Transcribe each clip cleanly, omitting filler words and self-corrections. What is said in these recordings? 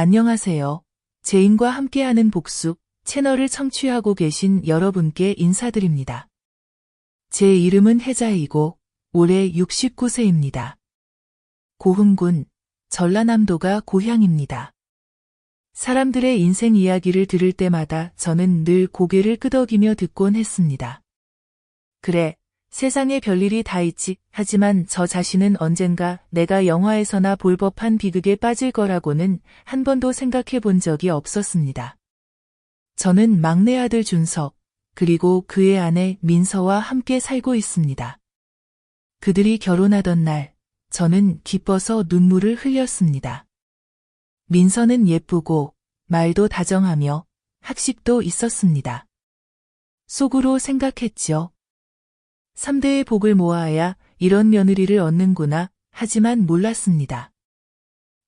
안녕하세요. 제인과 함께하는 복수 채널을 청취하고 계신 여러분께 인사드립니다. 제 이름은 혜자이고 올해 69세입니다. 고흥군 전라남도가 고향입니다. 사람들의 인생 이야기를 들을 때마다 저는 늘 고개를 끄덕이며 듣곤 했습니다. 그래, 세상에 별일이 다 있지. 하지만 저 자신은 언젠가 내가 영화에서나 볼 법한 비극에 빠질 거라고는 한 번도 생각해 본 적이 없었습니다. 저는 막내 아들 준석, 그리고 그의 아내 민서와 함께 살고 있습니다. 그들이 결혼하던 날, 저는 기뻐서 눈물을 흘렸습니다. 민서는 예쁘고 말도 다정하며 학식도 있었습니다. 속으로 생각했죠. 3대의 복을 모아야 이런 며느리를 얻는구나. 하지만 몰랐습니다.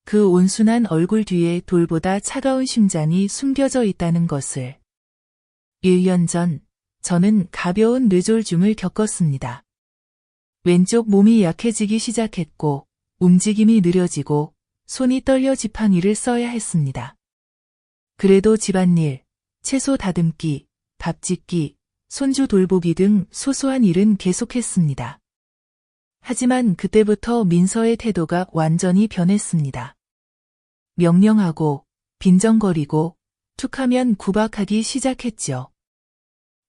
그 온순한 얼굴 뒤에 돌보다 차가운 심장이 숨겨져 있다는 것을. 1년 전 저는 가벼운 뇌졸중을 겪었습니다. 왼쪽 몸이 약해지기 시작했고 움직임이 느려지고 손이 떨려 지팡이를 써야 했습니다. 그래도 집안일, 채소 다듬기, 밥 짓기, 손주 돌보기 등 소소한 일은 계속했습니다. 하지만 그때부터 민서의 태도가 완전히 변했습니다. 명령하고 빈정거리고 툭하면 구박하기 시작했죠.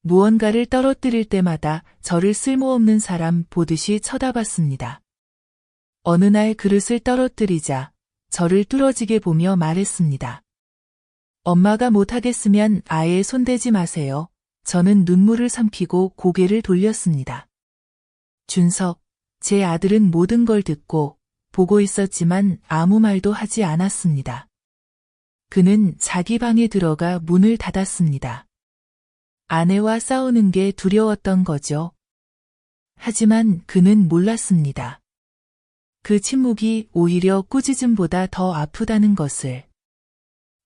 무언가를 떨어뜨릴 때마다 저를 쓸모없는 사람 보듯이 쳐다봤습니다. 어느 날 그릇을 떨어뜨리자 저를 뚫어지게 보며 말했습니다. 엄마가 못하겠으면 아예 손대지 마세요. 저는 눈물을 삼키고 고개를 돌렸습니다. 준석, 제 아들은 모든 걸 듣고 보고 있었지만 아무 말도 하지 않았습니다. 그는 자기 방에 들어가 문을 닫았습니다. 아내와 싸우는 게 두려웠던 거죠. 하지만 그는 몰랐습니다. 그 침묵이 오히려 꾸짖음보다 더 아프다는 것을.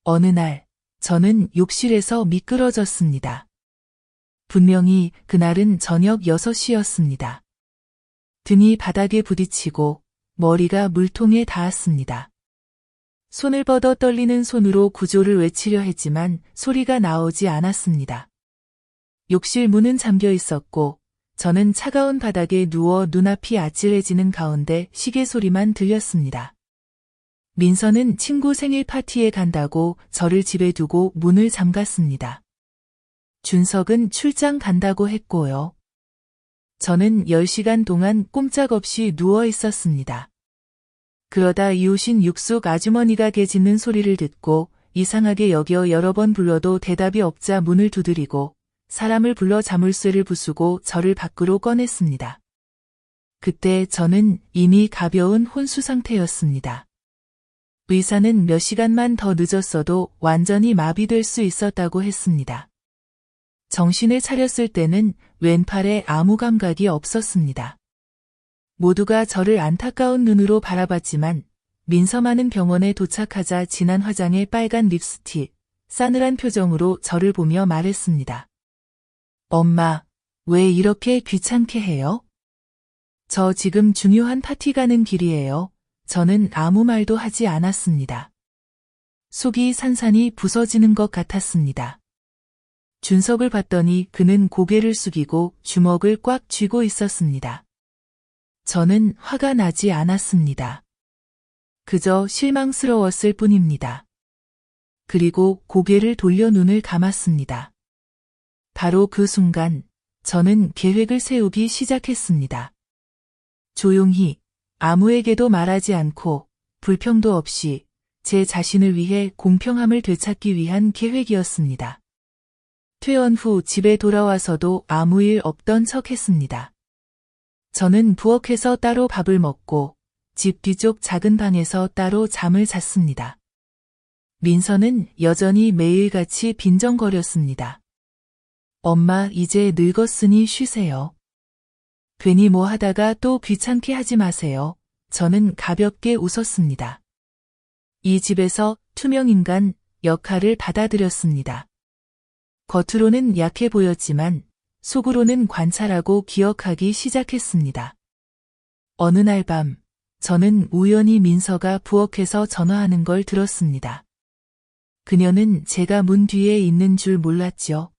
어느 날, 저는 욕실에서 미끄러졌습니다. 분명히 그날은 저녁 6시였습니다. 등이 바닥에 부딪히고 머리가 물통에 닿았습니다. 손을 뻗어 떨리는 손으로 구조를 외치려 했지만 소리가 나오지 않았습니다. 욕실 문은 잠겨 있었고 저는 차가운 바닥에 누워 눈앞이 아찔해지는 가운데 시계 소리만 들렸습니다. 민서는 친구 생일 파티에 간다고 저를 집에 두고 문을 잠갔습니다. 준석은 출장 간다고 했고요. 저는 10시간 동안 꼼짝없이 누워 있었습니다. 그러다 이웃인 육숙 아주머니가 개 짖는 소리를 듣고 이상하게 여겨 여러 번 불러도 대답이 없자 문을 두드리고 사람을 불러 자물쇠를 부수고 저를 밖으로 꺼냈습니다. 그때 저는 이미 가벼운 혼수 상태였습니다. 의사는 몇 시간만 더 늦었어도 완전히 마비될 수 있었다고 했습니다. 정신을 차렸을 때는 왼팔에 아무 감각이 없었습니다. 모두가 저를 안타까운 눈으로 바라봤지만 민서만은 병원에 도착하자 진한 화장에 빨간 립스틱, 싸늘한 표정으로 저를 보며 말했습니다. 엄마, 왜 이렇게 귀찮게 해요? 저 지금 중요한 파티 가는 길이에요. 저는 아무 말도 하지 않았습니다. 속이 산산이 부서지는 것 같았습니다. 준석을 봤더니 그는 고개를 숙이고 주먹을 꽉 쥐고 있었습니다. 저는 화가 나지 않았습니다. 그저 실망스러웠을 뿐입니다. 그리고 고개를 돌려 눈을 감았습니다. 바로 그 순간 저는 계획을 세우기 시작했습니다. 조용히 아무에게도 말하지 않고 불평도 없이 제 자신을 위해 공평함을 되찾기 위한 계획이었습니다. 퇴원 후 집에 돌아와서도 아무 일 없던 척 했습니다. 저는 부엌에서 따로 밥을 먹고 집 뒤쪽 작은 방에서 따로 잠을 잤습니다. 민서는 여전히 매일같이 빈정거렸습니다. 엄마, 이제 늙었으니 쉬세요. 괜히 뭐 하다가 또 귀찮게 하지 마세요. 저는 가볍게 웃었습니다. 이 집에서 투명인간 역할을 받아들였습니다. 겉으로는 약해 보였지만 속으로는 관찰하고 기억하기 시작했습니다. 어느 날 밤 저는 우연히 민서가 부엌에서 전화하는 걸 들었습니다. 그녀는 제가 문 뒤에 있는 줄 몰랐죠.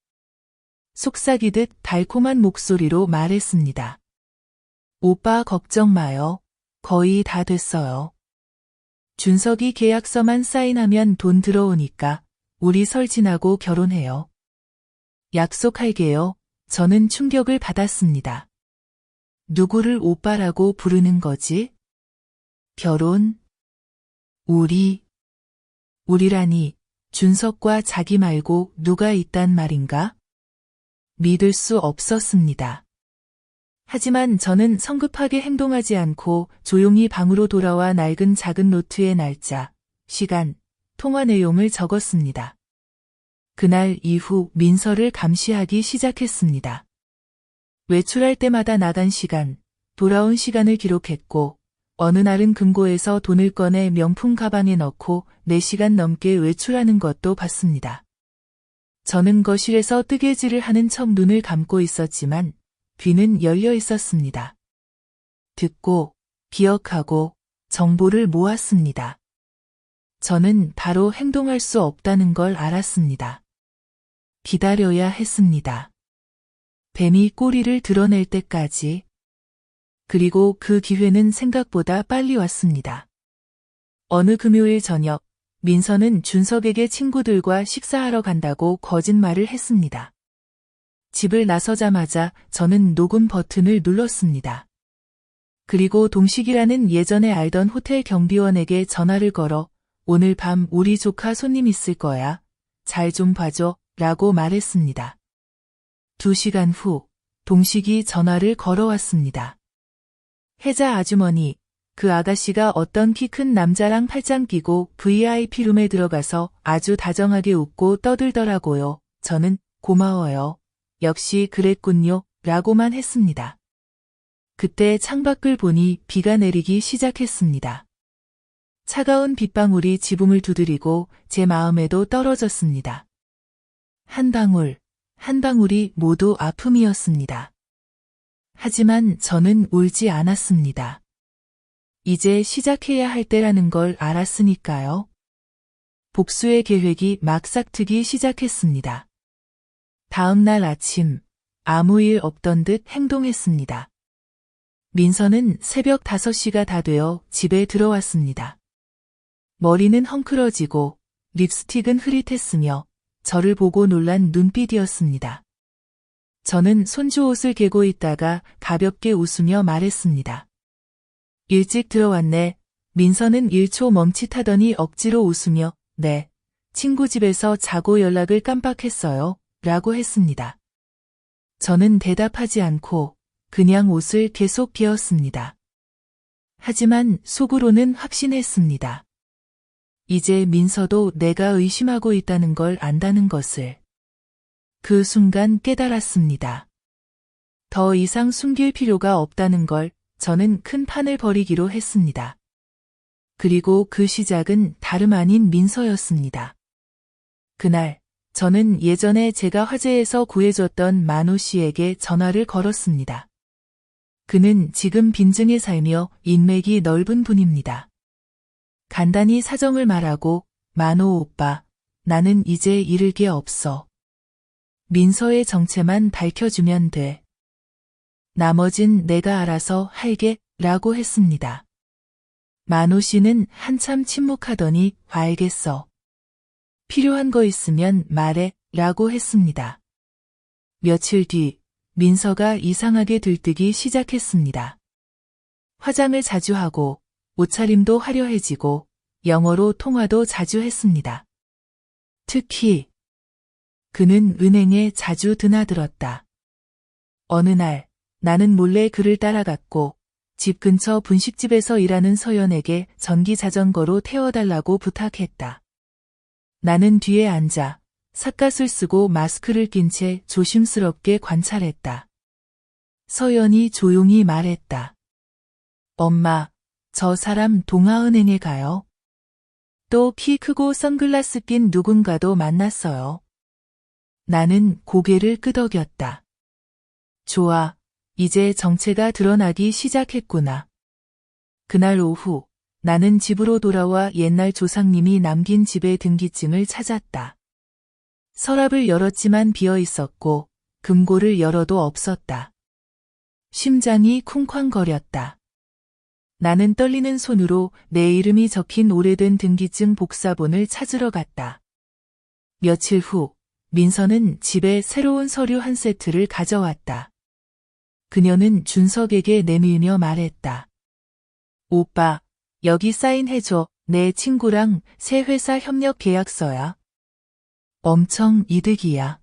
속삭이듯 달콤한 목소리로 말했습니다. 오빠 걱정 마요. 거의 다 됐어요. 준석이 계약서만 사인하면 돈 들어오니까 우리 설진하고 결혼해요. 약속할게요. 저는 충격을 받았습니다. 누구를 오빠라고 부르는 거지? 결혼? 우리라니 준석과 자기 말고 누가 있단 말인가? 믿을 수 없었습니다. 하지만 저는 성급하게 행동하지 않고 조용히 방으로 돌아와 낡은 작은 노트에 날짜, 시간, 통화 내용을 적었습니다. 그날 이후 민서를 감시하기 시작했습니다. 외출할 때마다 나간 시간, 돌아온 시간을 기록했고 어느 날은 금고에서 돈을 꺼내 명품 가방에 넣고 4시간 넘게 외출하는 것도 봤습니다. 저는 거실에서 뜨개질을 하는 척 눈을 감고 있었지만 귀는 열려 있었습니다. 듣고, 기억하고, 정보를 모았습니다. 저는 바로 행동할 수 없다는 걸 알았습니다. 기다려야 했습니다. 뱀이 꼬리를 드러낼 때까지. 그리고 그 기회는 생각보다 빨리 왔습니다. 어느 금요일 저녁, 민서는 준석에게 친구들과 식사하러 간다고 거짓말을 했습니다. 집을 나서자마자 저는 녹음 버튼을 눌렀습니다. 그리고 동식이라는 예전에 알던 호텔 경비원에게 전화를 걸어 오늘 밤 우리 조카 손님 있을 거야. 잘 좀 봐줘 라고 말했습니다. 2시간 후 동식이 전화를 걸어왔습니다. 혜자 아주머니, 그 아가씨가 어떤 키 큰 남자랑 팔짱 끼고 VIP룸에 들어가서 아주 다정하게 웃고 떠들더라고요. 저는 고마워요. 역시 그랬군요. 라고만 했습니다. 그때 창밖을 보니 비가 내리기 시작했습니다. 차가운 빗방울이 지붕을 두드리고 제 마음에도 떨어졌습니다. 한 방울, 한 방울이 모두 아픔이었습니다. 하지만 저는 울지 않았습니다. 이제 시작해야 할 때라는 걸 알았으니까요. 복수의 계획이 막 싹트기 시작했습니다. 다음 날 아침, 아무 일 없던 듯 행동했습니다. 민서는 새벽 5시가 다 되어 집에 들어왔습니다. 머리는 헝클어지고 립스틱은 흐릿했으며 저를 보고 놀란 눈빛이었습니다. 저는 손주 옷을 개고 있다가 가볍게 웃으며 말했습니다. 일찍 들어왔네. 민서는 1초 멈칫하더니 억지로 웃으며 네, 친구 집에서 자고 연락을 깜빡했어요. 라고 했습니다. 저는 대답하지 않고 그냥 옷을 계속 개었습니다. 하지만 속으로는 확신했습니다. 이제 민서도 내가 의심하고 있다는 걸 안다는 것을. 그 순간 깨달았습니다. 더 이상 숨길 필요가 없다는 걸 저는 큰 판을 벌이기로 했습니다. 그리고 그 시작은 다름 아닌 민서였습니다. 그날 저는 예전에 제가 화재에서 구해줬던 만호 씨에게 전화를 걸었습니다. 그는 지금 빈증에 살며 인맥이 넓은 분입니다. 간단히 사정을 말하고 만호 오빠, 나는 이제 잃을 게 없어. 민서의 정체만 밝혀주면 돼. 나머진 내가 알아서 할게 라고 했습니다. 만호 씨는 한참 침묵하더니 알겠어. 필요한 거 있으면 말해 라고 했습니다. 며칠 뒤 민서가 이상하게 들뜨기 시작했습니다. 화장을 자주 하고 옷차림도 화려해지고 영어로 통화도 자주 했습니다. 특히 그는 은행에 자주 드나들었다. 어느 날 나는 몰래 그를 따라갔고 집 근처 분식집에서 일하는 서연에게 전기 자전거로 태워달라고 부탁했다. 나는 뒤에 앉아 삿갓을 쓰고 마스크를 낀 채 조심스럽게 관찰했다. 서연이 조용히 말했다. 엄마, 저 사람 동아은행에 가요. 또 키 크고 선글라스 낀 누군가도 만났어요. 나는 고개를 끄덕였다. 좋아, 이제 정체가 드러나기 시작했구나. 그날 오후 나는 집으로 돌아와 옛날 조상님이 남긴 집의 등기증을 찾았다. 서랍을 열었지만 비어 있었고 금고를 열어도 없었다. 심장이 쿵쾅거렸다. 나는 떨리는 손으로 내 이름이 적힌 오래된 등기증 복사본을 찾으러 갔다. 며칠 후 민서는 집에 새로운 서류 한 세트를 가져왔다. 그녀는 준석에게 내밀며 말했다. 오빠, 여기 사인해줘. 내 친구랑 새 회사 협력 계약서야. 엄청 이득이야.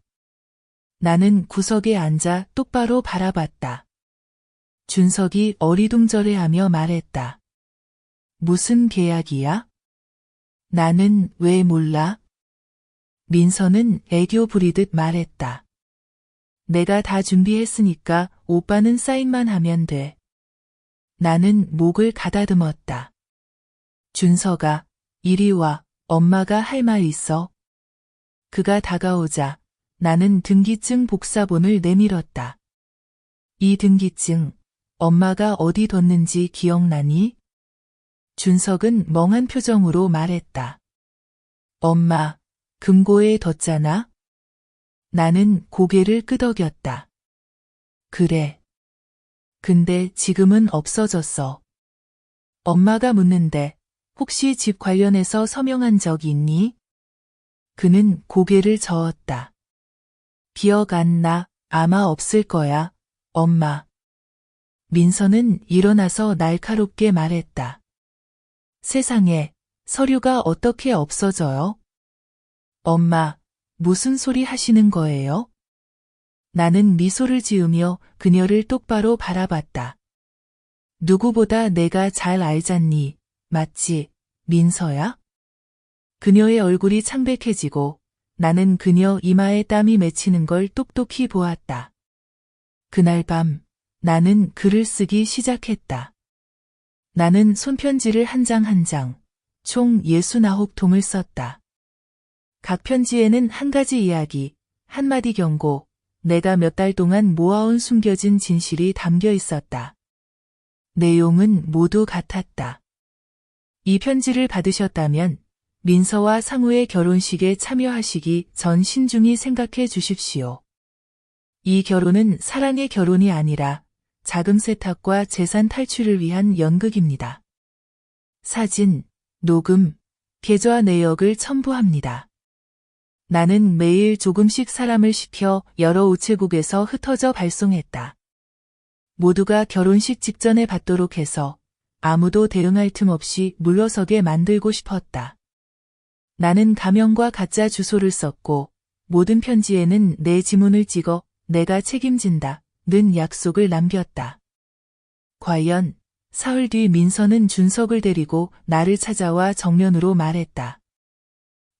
나는 구석에 앉아 똑바로 바라봤다. 준석이 어리둥절해하며 말했다. 무슨 계약이야? 나는 왜 몰라? 민서는 애교 부리듯 말했다. 내가 다 준비했으니까 오빠는 사인만 하면 돼. 나는 목을 가다듬었다. 준서가, 이리 와, 엄마가 할 말 있어. 그가 다가오자 나는 등기증 복사본을 내밀었다. 이 등기증, 엄마가 어디 뒀는지 기억나니? 준석은 멍한 표정으로 말했다. 엄마, 금고에 뒀잖아? 나는 고개를 끄덕였다. 그래. 근데 지금은 없어졌어. 엄마가 묻는데 혹시 집 관련해서 서명한 적 있니? 그는 고개를 저었다. 기억 안 나. 아마 없을 거야, 엄마. 민서는 일어나서 날카롭게 말했다. 세상에, 서류가 어떻게 없어져요? 엄마, 무슨 소리 하시는 거예요? 나는 미소를 지으며 그녀를 똑바로 바라봤다. 누구보다 내가 잘 알잖니, 맞지, 민서야? 그녀의 얼굴이 창백해지고 나는 그녀 이마에 땀이 맺히는 걸 똑똑히 보았다. 그날 밤 나는 글을 쓰기 시작했다. 나는 손편지를 한 장 한 장, 총 69통을 썼다. 각 편지에는 한 가지 이야기, 한마디 경고, 내가 몇 달 동안 모아온 숨겨진 진실이 담겨 있었다. 내용은 모두 같았다. 이 편지를 받으셨다면 민서와 상우의 결혼식에 참여하시기 전 신중히 생각해 주십시오. 이 결혼은 사랑의 결혼이 아니라 자금 세탁과 재산 탈출을 위한 연극입니다. 사진, 녹음, 계좌 내역을 첨부합니다. 나는 매일 조금씩 사람을 시켜 여러 우체국에서 흩어져 발송했다. 모두가 결혼식 직전에 받도록 해서 아무도 대응할 틈 없이 물러서게 만들고 싶었다. 나는 가명과 가짜 주소를 썼고 모든 편지에는 내 지문을 찍어 내가 책임진다 는 약속을 남겼다. 과연 사흘 뒤 민서는 준석을 데리고 나를 찾아와 정면으로 말했다.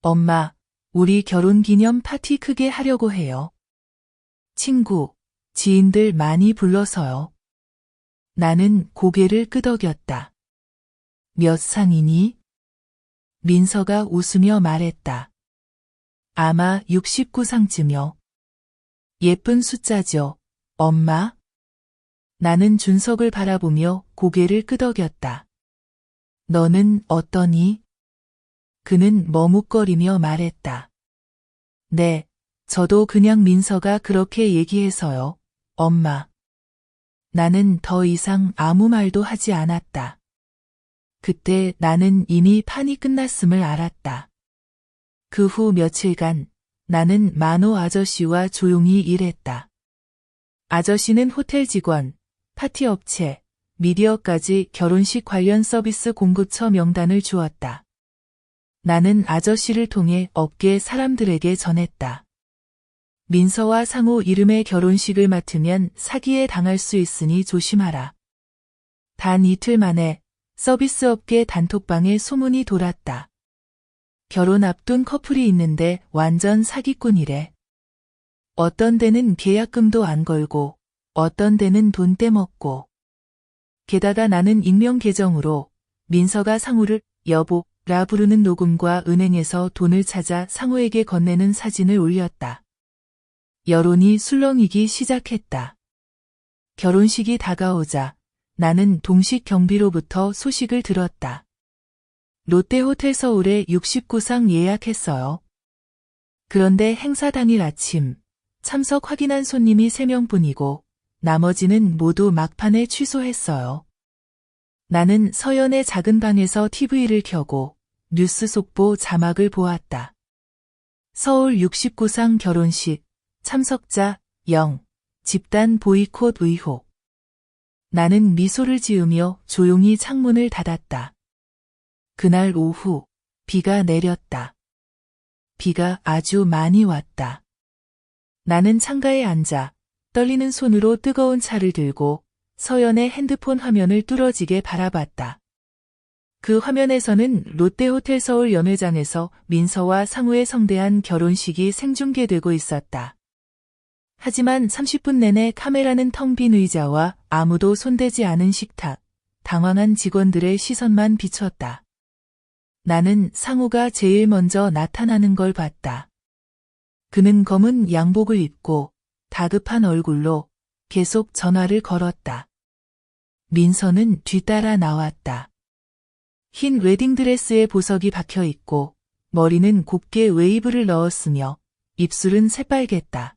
엄마, 우리 결혼기념 파티 크게 하려고 해요. 친구, 지인들 많이 불러서요. 나는 고개를 끄덕였다. 몇 상이니? 민서가 웃으며 말했다. 아마 69상쯤요. 예쁜 숫자죠, 엄마? 나는 준석을 바라보며 고개를 끄덕였다. 너는 어떠니? 그는 머뭇거리며 말했다. 네, 저도 그냥 민서가 그렇게 얘기해서요, 엄마. 나는 더 이상 아무 말도 하지 않았다. 그때 나는 이미 판이 끝났음을 알았다. 그 후 며칠간 나는 만호 아저씨와 조용히 일했다. 아저씨는 호텔 직원, 파티 업체, 미디어까지 결혼식 관련 서비스 공급처 명단을 주었다. 나는 아저씨를 통해 업계 사람들에게 전했다. 민서와 상우 이름의 결혼식을 맡으면 사기에 당할 수 있으니 조심하라. 단 이틀 만에 서비스 업계 단톡방에 소문이 돌았다. 결혼 앞둔 커플이 있는데 완전 사기꾼이래. 어떤 데는 계약금도 안 걸고 어떤 데는 돈 떼먹고. 게다가 나는 익명 계정으로 민서가 상우를 여보라 부르는 녹음과 은행에서 돈을 찾아 상우에게 건네는 사진을 올렸다. 여론이 술렁이기 시작했다. 결혼식이 다가오자 나는 동식 경비로부터 소식을 들었다. 롯데호텔 서울에 69상 예약했어요. 그런데 행사 당일 아침 참석 확인한 손님이 3명뿐이고 나머지는 모두 막판에 취소했어요. 나는 서연의 작은 방에서 TV를 켜고 뉴스 속보 자막을 보았다. 서울 69상 결혼식, 참석자 0, 집단 보이콧 의혹. 나는 미소를 지으며 조용히 창문을 닫았다. 그날 오후, 비가 내렸다. 비가 아주 많이 왔다. 나는 창가에 앉아 떨리는 손으로 뜨거운 차를 들고 서연의 핸드폰 화면을 뚫어지게 바라봤다. 그 화면에서는 롯데호텔 서울 연회장에서 민서와 상우의 성대한 결혼식이 생중계되고 있었다. 하지만 30분 내내 카메라는 텅 빈 의자와 아무도 손대지 않은 식탁, 당황한 직원들의 시선만 비췄다. 나는 상우가 제일 먼저 나타나는 걸 봤다. 그는 검은 양복을 입고 다급한 얼굴로 계속 전화를 걸었다. 민서는 뒤따라 나왔다. 흰 웨딩드레스에 보석이 박혀 있고 머리는 곱게 웨이브를 넣었으며 입술은 새빨갰다.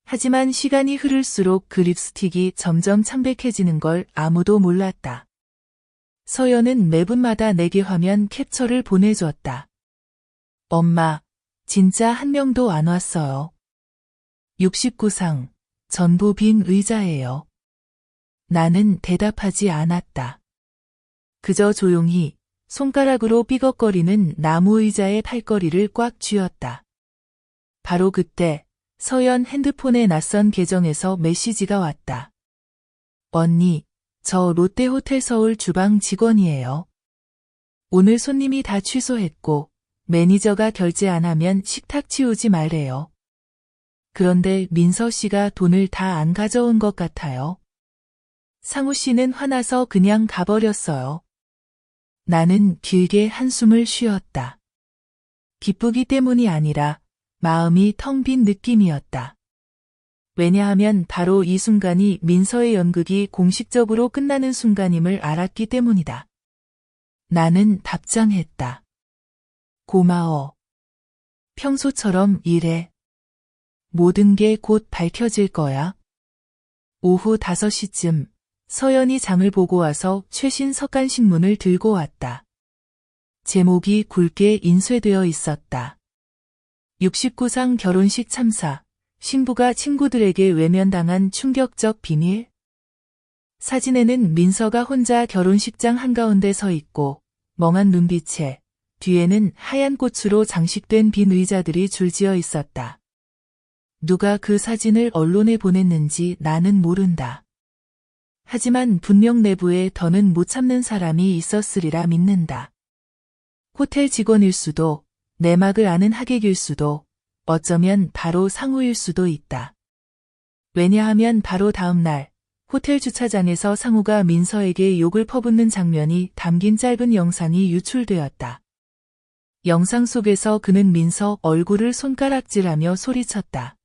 하지만 시간이 흐를수록 그 립스틱이 점점 창백해지는 걸 아무도 몰랐다. 서연은 매분마다 내게 화면 캡처를 보내줬다. 엄마, 진짜 한 명도 안 왔어요. 69상, 전부 빈 의자예요. 나는 대답하지 않았다. 그저 조용히 손가락으로 삐걱거리는 나무 의자의 팔걸이를 꽉 쥐었다. 바로 그때 서연 핸드폰의 낯선 계정에서 메시지가 왔다. 언니, 저 롯데호텔 서울 주방 직원이에요. 오늘 손님이 다 취소했고 매니저가 결제 안 하면 식탁 치우지 말래요. 그런데 민서 씨가 돈을 다 안 가져온 것 같아요. 상우 씨는 화나서 그냥 가버렸어요. 나는 길게 한숨을 쉬었다. 기쁘기 때문이 아니라 마음이 텅 빈 느낌이었다. 왜냐하면 바로 이 순간이 민서의 연극이 공식적으로 끝나는 순간임을 알았기 때문이다. 나는 답장했다. 고마워. 평소처럼 일해. 모든 게 곧 밝혀질 거야. 오후 5시쯤 서연이 장을 보고 와서 최신 석간신문을 들고 왔다. 제목이 굵게 인쇄되어 있었다. 69상 결혼식 참사, 신부가 친구들에게 외면당한 충격적 비밀? 사진에는 민서가 혼자 결혼식장 한가운데 서 있고 멍한 눈빛에 뒤에는 하얀 꽃으로 장식된 빈 의자들이 줄지어 있었다. 누가 그 사진을 언론에 보냈는지 나는 모른다. 하지만 분명 내부에 더는 못 참는 사람이 있었으리라 믿는다. 호텔 직원일 수도, 내막을 아는 하객일 수도, 어쩌면 바로 상우일 수도 있다. 왜냐하면 바로 다음 날, 호텔 주차장에서 상우가 민서에게 욕을 퍼붓는 장면이 담긴 짧은 영상이 유출되었다. 영상 속에서 그는 민서 얼굴을 손가락질하며 소리쳤다.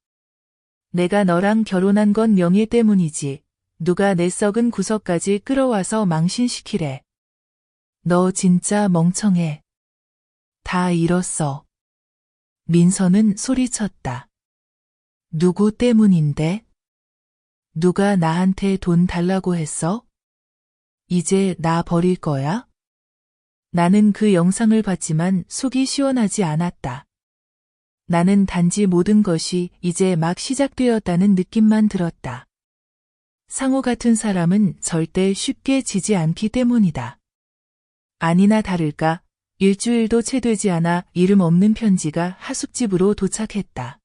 내가 너랑 결혼한 건 명예 때문이지. 누가 내 썩은 구석까지 끌어와서 망신시키래. 너 진짜 멍청해. 다 잃었어. 민서는 소리쳤다. 누구 때문인데? 누가 나한테 돈 달라고 했어? 이제 나 버릴 거야? 나는 그 영상을 봤지만 속이 시원하지 않았다. 나는 단지 모든 것이 이제 막 시작되었다는 느낌만 들었다. 상우 같은 사람은 절대 쉽게 지지 않기 때문이다. 아니나 다를까 일주일도 채 되지 않아 이름 없는 편지가 하숙집으로 도착했다.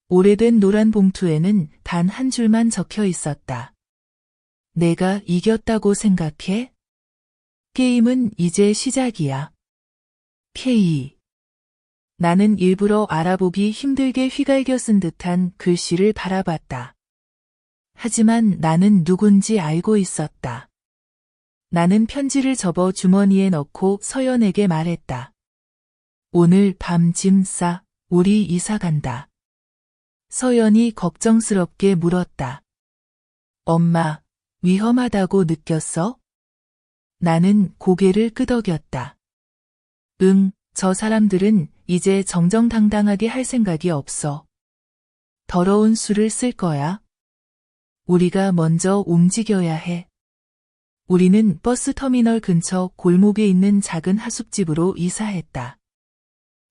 오래된 노란 봉투에는 단 한 줄만 적혀 있었다. 내가 이겼다고 생각해? 게임은 이제 시작이야. K. 나는 일부러 알아보기 힘들게 휘갈겨 쓴 듯한 글씨를 바라봤다. 하지만 나는 누군지 알고 있었다. 나는 편지를 접어 주머니에 넣고 서연에게 말했다. 오늘 밤 짐 싸, 우리 이사 간다. 서연이 걱정스럽게 물었다. 엄마, 위험하다고 느꼈어? 나는 고개를 끄덕였다. 저 사람들은 이제 정정당당하게 할 생각이 없어. 더러운 수를 쓸 거야. 우리가 먼저 움직여야 해. 우리는 버스터미널 근처 골목에 있는 작은 하숙집으로 이사했다.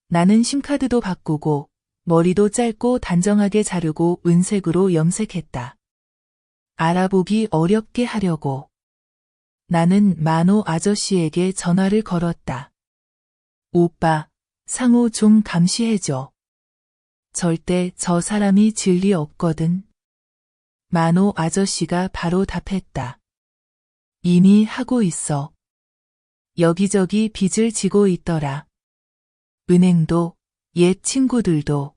나는 심카드도 바꾸고 머리도 짧고 단정하게 자르고 은색으로 염색했다. 알아보기 어렵게 하려고. 나는 만호 아저씨에게 전화를 걸었다. 오빠, 상호 좀 감시해줘. 절대 저 사람이 진리 없거든. 만호 아저씨가 바로 답했다. 이미 하고 있어. 여기저기 빚을 지고 있더라. 은행도, 옛 친구들도.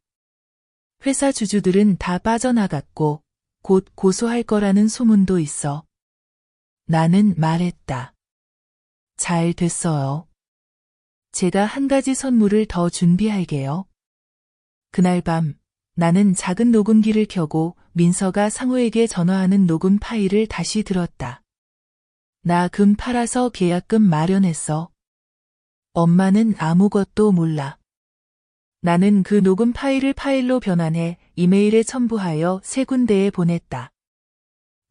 회사 주주들은 다 빠져나갔고 곧 고소할 거라는 소문도 있어. 나는 말했다. 잘 됐어요. 제가 한 가지 선물을 더 준비할게요. 그날 밤 나는 작은 녹음기를 켜고 민서가 상호에게 전화하는 녹음 파일을 다시 들었다. 나 금 팔아서 계약금 마련했어. 엄마는 아무것도 몰라. 나는 그 녹음 파일을 파일로 변환해 이메일에 첨부하여 3군데에 보냈다.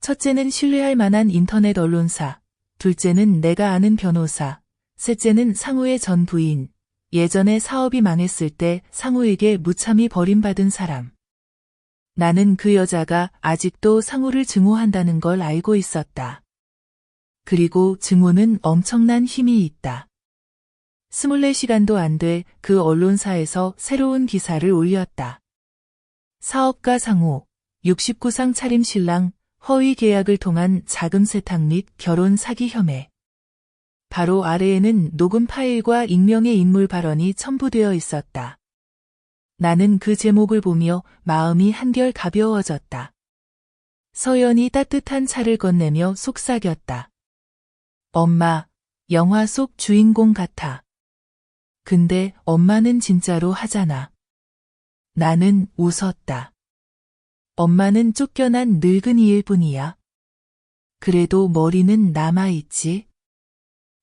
첫째는 신뢰할 만한 인터넷 언론사, 둘째는 내가 아는 변호사, 셋째는 상호의 전 부인, 예전에 사업이 망했을 때 상호에게 무참히 버림받은 사람. 나는 그 여자가 아직도 상호를 증오한다는 걸 알고 있었다. 그리고 증오는 엄청난 힘이 있다. 24시간도 안 돼 그 언론사에서 새로운 기사를 올렸다. 사업가 상호, 69상 차림 신랑, 허위 계약을 통한 자금 세탁 및 결혼 사기 혐의. 바로 아래에는 녹음 파일과 익명의 인물 발언이 첨부되어 있었다. 나는 그 제목을 보며 마음이 한결 가벼워졌다. 서연이 따뜻한 차를 건네며 속삭였다. 엄마, 영화 속 주인공 같아. 근데 엄마는 진짜로 하잖아. 나는 웃었다. 엄마는 쫓겨난 늙은이일 뿐이야. 그래도 머리는 남아있지.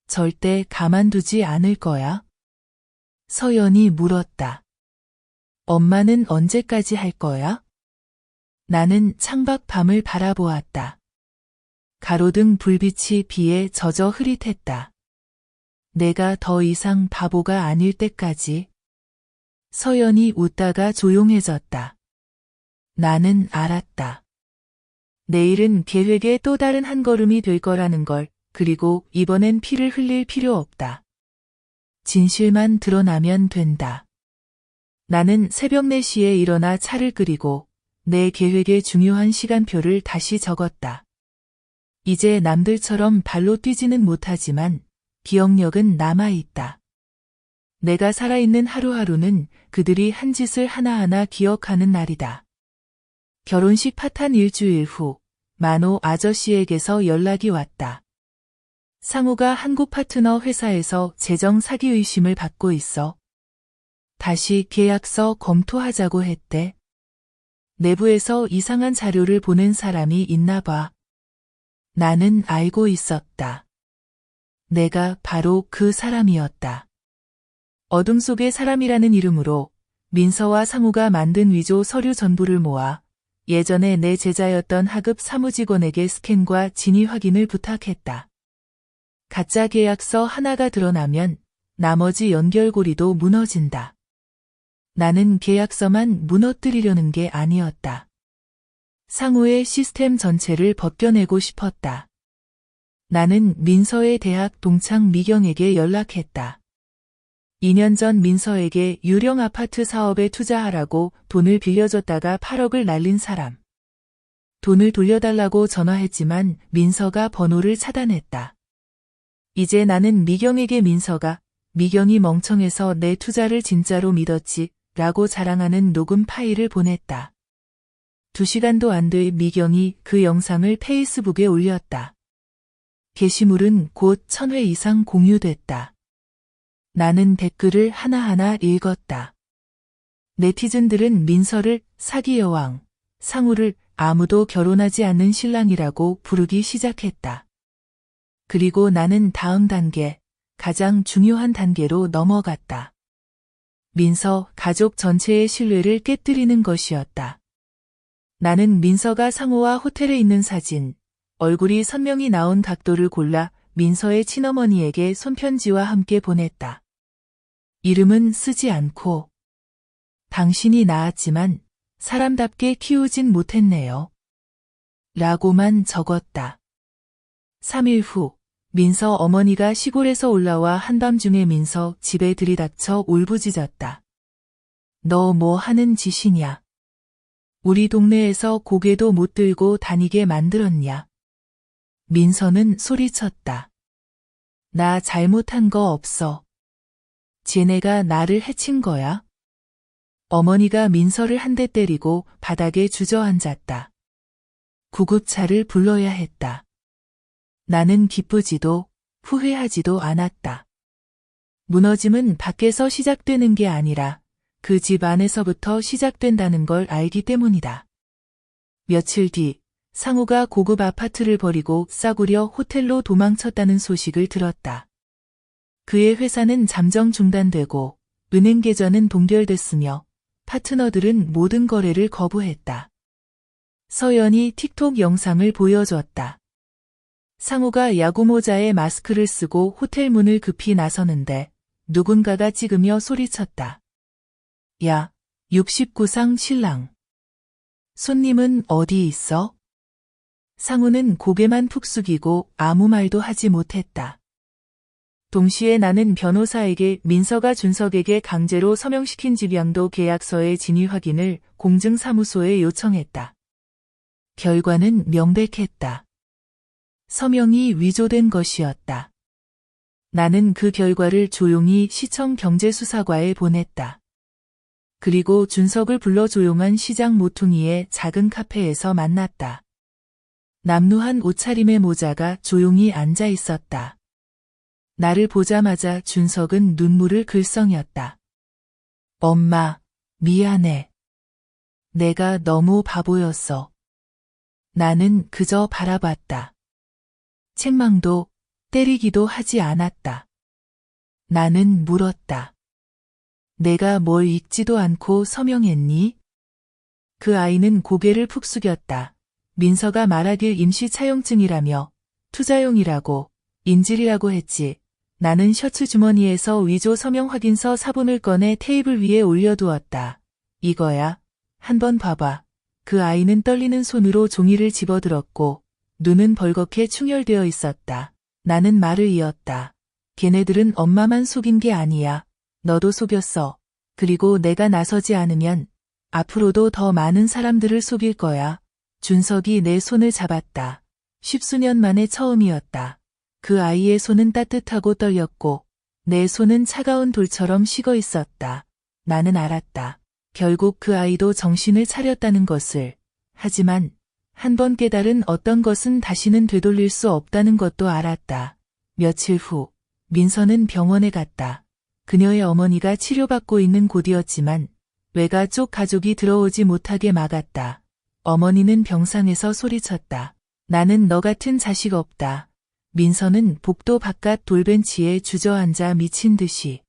절대 가만두지 않을 거야. 서연이 물었다. 엄마는 언제까지 할 거야? 나는 창밖 밤을 바라보았다. 가로등 불빛이 비에 젖어 흐릿했다. 내가 더 이상 바보가 아닐 때까지. 서연이 웃다가 조용해졌다. 나는 알았다. 내일은 계획의 또 다른 한 걸음이 될 거라는 걸, 그리고 이번엔 피를 흘릴 필요 없다. 진실만 드러나면 된다. 나는 새벽 4시에 일어나 차를 끓이고 내 계획의 중요한 시간표를 다시 적었다. 이제 남들처럼 발로 뛰지는 못하지만 기억력은 남아있다. 내가 살아있는 하루하루는 그들이 한 짓을 하나하나 기억하는 날이다. 결혼식 파탄 일주일 후 만호 아저씨에게서 연락이 왔다. 상호가 한국 파트너 회사에서 재정 사기 의심을 받고 있어. 다시 계약서 검토하자고 했대. 내부에서 이상한 자료를 보낸 사람이 있나 봐. 나는 알고 있었다. 내가 바로 그 사람이었다. 어둠 속의 사람이라는 이름으로 민서와 상호가 만든 위조 서류 전부를 모아 예전에 내 제자였던 하급 사무직원에게 스캔과 진위 확인을 부탁했다. 가짜 계약서 하나가 드러나면 나머지 연결고리도 무너진다. 나는 계약서만 무너뜨리려는 게 아니었다. 상호의 시스템 전체를 벗겨내고 싶었다. 나는 민서의 대학 동창 미경에게 연락했다. 2년 전 민서에게 유령 아파트 사업에 투자하라고 돈을 빌려줬다가 8억을 날린 사람. 돈을 돌려달라고 전화했지만 민서가 번호를 차단했다. 이제 나는 미경에게 민서가 미경이 멍청해서 내 투자를 진짜로 믿었지 라고 자랑하는 녹음 파일을 보냈다. 2시간도 안 돼 미경이 그 영상을 페이스북에 올렸다. 게시물은 곧 1000회 이상 공유됐다. 나는 댓글을 하나하나 읽었다. 네티즌들은 민서를 사기 여왕, 상우를 아무도 결혼하지 않는 신랑이라고 부르기 시작했다. 그리고 나는 다음 단계, 가장 중요한 단계로 넘어갔다. 민서 가족 전체의 신뢰를 깨뜨리는 것이었다. 나는 민서가 상호와 호텔에 있는 사진, 얼굴이 선명히 나온 각도를 골라 민서의 친어머니에게 손편지와 함께 보냈다. 이름은 쓰지 않고 당신이 낳았지만 사람답게 키우진 못했네요. 라고만 적었다. 3일 후 민서 어머니가 시골에서 올라와 한밤중에 민서 집에 들이닥쳐 울부짖었다. 너 뭐 하는 짓이냐? 우리 동네에서 고개도 못 들고 다니게 만들었냐? 민서는 소리쳤다. 나 잘못한 거 없어. 쟤네가 나를 해친 거야? 어머니가 민서를 한 대 때리고 바닥에 주저앉았다. 구급차를 불러야 했다. 나는 기쁘지도 후회하지도 않았다. 무너짐은 밖에서 시작되는 게 아니라 그 집 안에서부터 시작된다는 걸 알기 때문이다. 며칠 뒤 상우가 고급 아파트를 버리고 싸구려 호텔로 도망쳤다는 소식을 들었다. 그의 회사는 잠정 중단되고 은행 계좌는 동결됐으며 파트너들은 모든 거래를 거부했다. 서연이 틱톡 영상을 보여줬다. 상우가 야구모자에 마스크를 쓰고 호텔 문을 급히 나서는데 누군가가 찍으며 소리쳤다. 야, 69상 신랑. 손님은 어디 있어? 상우는 고개만 푹 숙이고 아무 말도 하지 못했다. 동시에 나는 변호사에게 민서가 준석에게 강제로 서명시킨 집양도 계약서의 진위 확인을 공증사무소에 요청했다. 결과는 명백했다. 서명이 위조된 것이었다. 나는 그 결과를 조용히 시청 경제수사과에 보냈다. 그리고 준석을 불러 조용한 시장 모퉁이의 작은 카페에서 만났다. 남루한 옷차림의 모자가 조용히 앉아 있었다. 나를 보자마자 준석은 눈물을 글썽였다. 엄마, 미안해. 내가 너무 바보였어. 나는 그저 바라봤다. 책망도 때리기도 하지 않았다. 나는 물었다. 내가 뭘 읽지도 않고 서명했니? 그 아이는 고개를 푹 숙였다. 민서가 말하길 임시 차용증이라며 투자용이라고 인질이라고 했지. 나는 셔츠 주머니에서 위조 서명 확인서 사본을 꺼내 테이블 위에 올려두었다. 이거야. 한번 봐봐. 그 아이는 떨리는 손으로 종이를 집어들었고 눈은 벌겋게 충혈되어 있었다. 나는 말을 이었다. 걔네들은 엄마만 속인 게 아니야. 너도 속였어. 그리고 내가 나서지 않으면 앞으로도 더 많은 사람들을 속일 거야. 준석이 내 손을 잡았다. 십수년 만에 처음이었다. 그 아이의 손은 따뜻하고 떨렸고 내 손은 차가운 돌처럼 식어 있었다. 나는 알았다. 결국 그 아이도 정신을 차렸다는 것을. 하지만 한 번 깨달은 어떤 것은 다시는 되돌릴 수 없다는 것도 알았다. 며칠 후 민서는 병원에 갔다. 그녀의 어머니가 치료받고 있는 곳이었지만 외가 쪽 가족이 들어오지 못하게 막았다. 어머니는 병상에서 소리쳤다. 나는 너 같은 자식 없다. 민서는 복도 바깥 돌벤치에 주저앉아 미친 듯이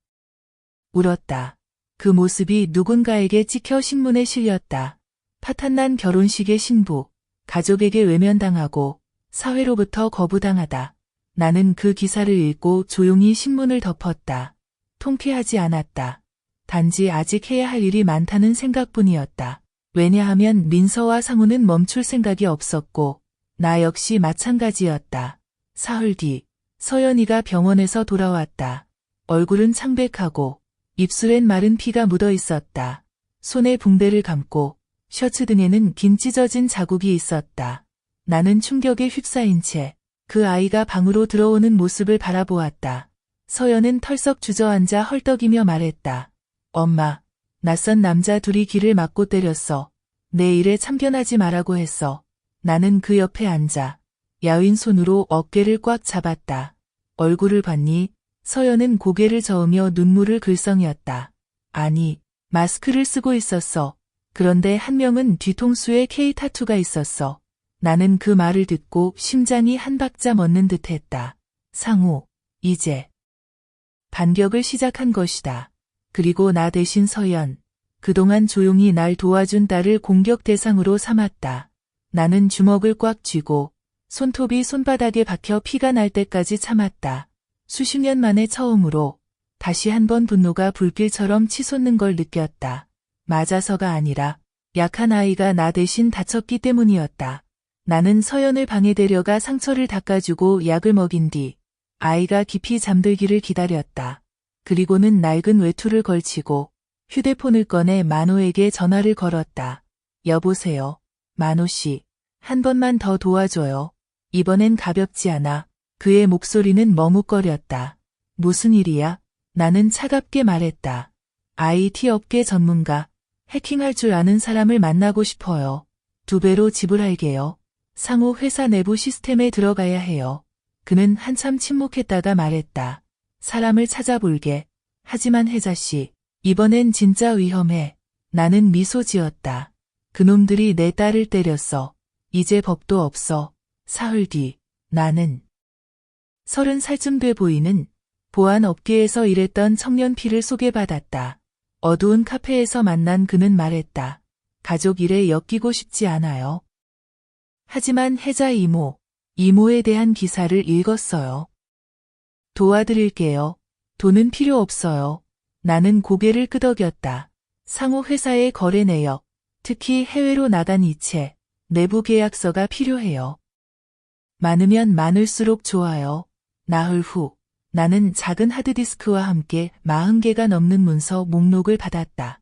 울었다. 그 모습이 누군가에게 찍혀 신문에 실렸다. 파탄난 결혼식의 신부, 가족에게 외면당하고 사회로부터 거부당하다. 나는 그 기사를 읽고 조용히 신문을 덮었다. 통쾌하지 않았다. 단지 아직 해야 할 일이 많다는 생각뿐이었다. 왜냐하면 민서와 상우는 멈출 생각이 없었고 나 역시 마찬가지였다. 사흘 뒤 서연이가 병원에서 돌아왔다. 얼굴은 창백하고 입술엔 마른 피가 묻어 있었다. 손에 붕대를 감고 셔츠 등에는 긴 찢어진 자국이 있었다. 나는 충격에 휩싸인 채 그 아이가 방으로 들어오는 모습을 바라보았다. 서연은 털썩 주저앉아 헐떡이며 말했다. 엄마, 낯선 남자 둘이 길을 막고 때렸어. 내 일에 참견하지 말라고 했어. 나는 그 옆에 앉아 야윈 손으로 어깨를 꽉 잡았다. 얼굴을 봤니? 서연은 고개를 저으며 눈물을 글썽였다. 아니, 마스크를 쓰고 있었어. 그런데 한 명은 뒤통수에 K 타투가 있었어. 나는 그 말을 듣고 심장이 한 박자 멎는 듯했다. 상우, 이제 반격을 시작한 것이다. 그리고 나 대신 서연, 그동안 조용히 날 도와준 딸을 공격 대상으로 삼았다. 나는 주먹을 꽉 쥐고 손톱이 손바닥에 박혀 피가 날 때까지 참았다. 수십 년 만에 처음으로 다시 한번 분노가 불길처럼 치솟는 걸 느꼈다. 맞아서가 아니라 약한 아이가 나 대신 다쳤기 때문이었다. 나는 서연을 방에 데려가 상처를 닦아주고 약을 먹인 뒤 아이가 깊이 잠들기를 기다렸다. 그리고는 낡은 외투를 걸치고 휴대폰을 꺼내 만호에게 전화를 걸었다. 여보세요. 만호 씨. 한 번만 더 도와줘요. 이번엔 가볍지 않아. 그의 목소리는 머뭇거렸다. 무슨 일이야? 나는 차갑게 말했다. IT 업계 전문가. 해킹할 줄 아는 사람을 만나고 싶어요. 2배로 지불할게요. 상호 회사 내부 시스템에 들어가야 해요. 그는 한참 침묵했다가 말했다. 사람을 찾아볼게. 하지만 혜자 씨, 이번엔 진짜 위험해. 나는 미소 지었다. 그놈들이 내 딸을 때렸어. 이제 법도 없어. 사흘 뒤, 나는 30살쯤 돼 보이는 보안 업계에서 일했던 청년 P를 소개받았다. 어두운 카페에서 만난 그는 말했다. 가족 일에 엮이고 싶지 않아요. 하지만 혜자 이모에 대한 기사를 읽었어요. 도와드릴게요. 돈은 필요 없어요. 나는 고개를 끄덕였다. 상호 회사의 거래 내역, 특히 해외로 나간 이체, 내부 계약서가 필요해요. 많으면 많을수록 좋아요. 나흘 후, 나는 작은 하드디스크와 함께 40개가 넘는 문서 목록을 받았다.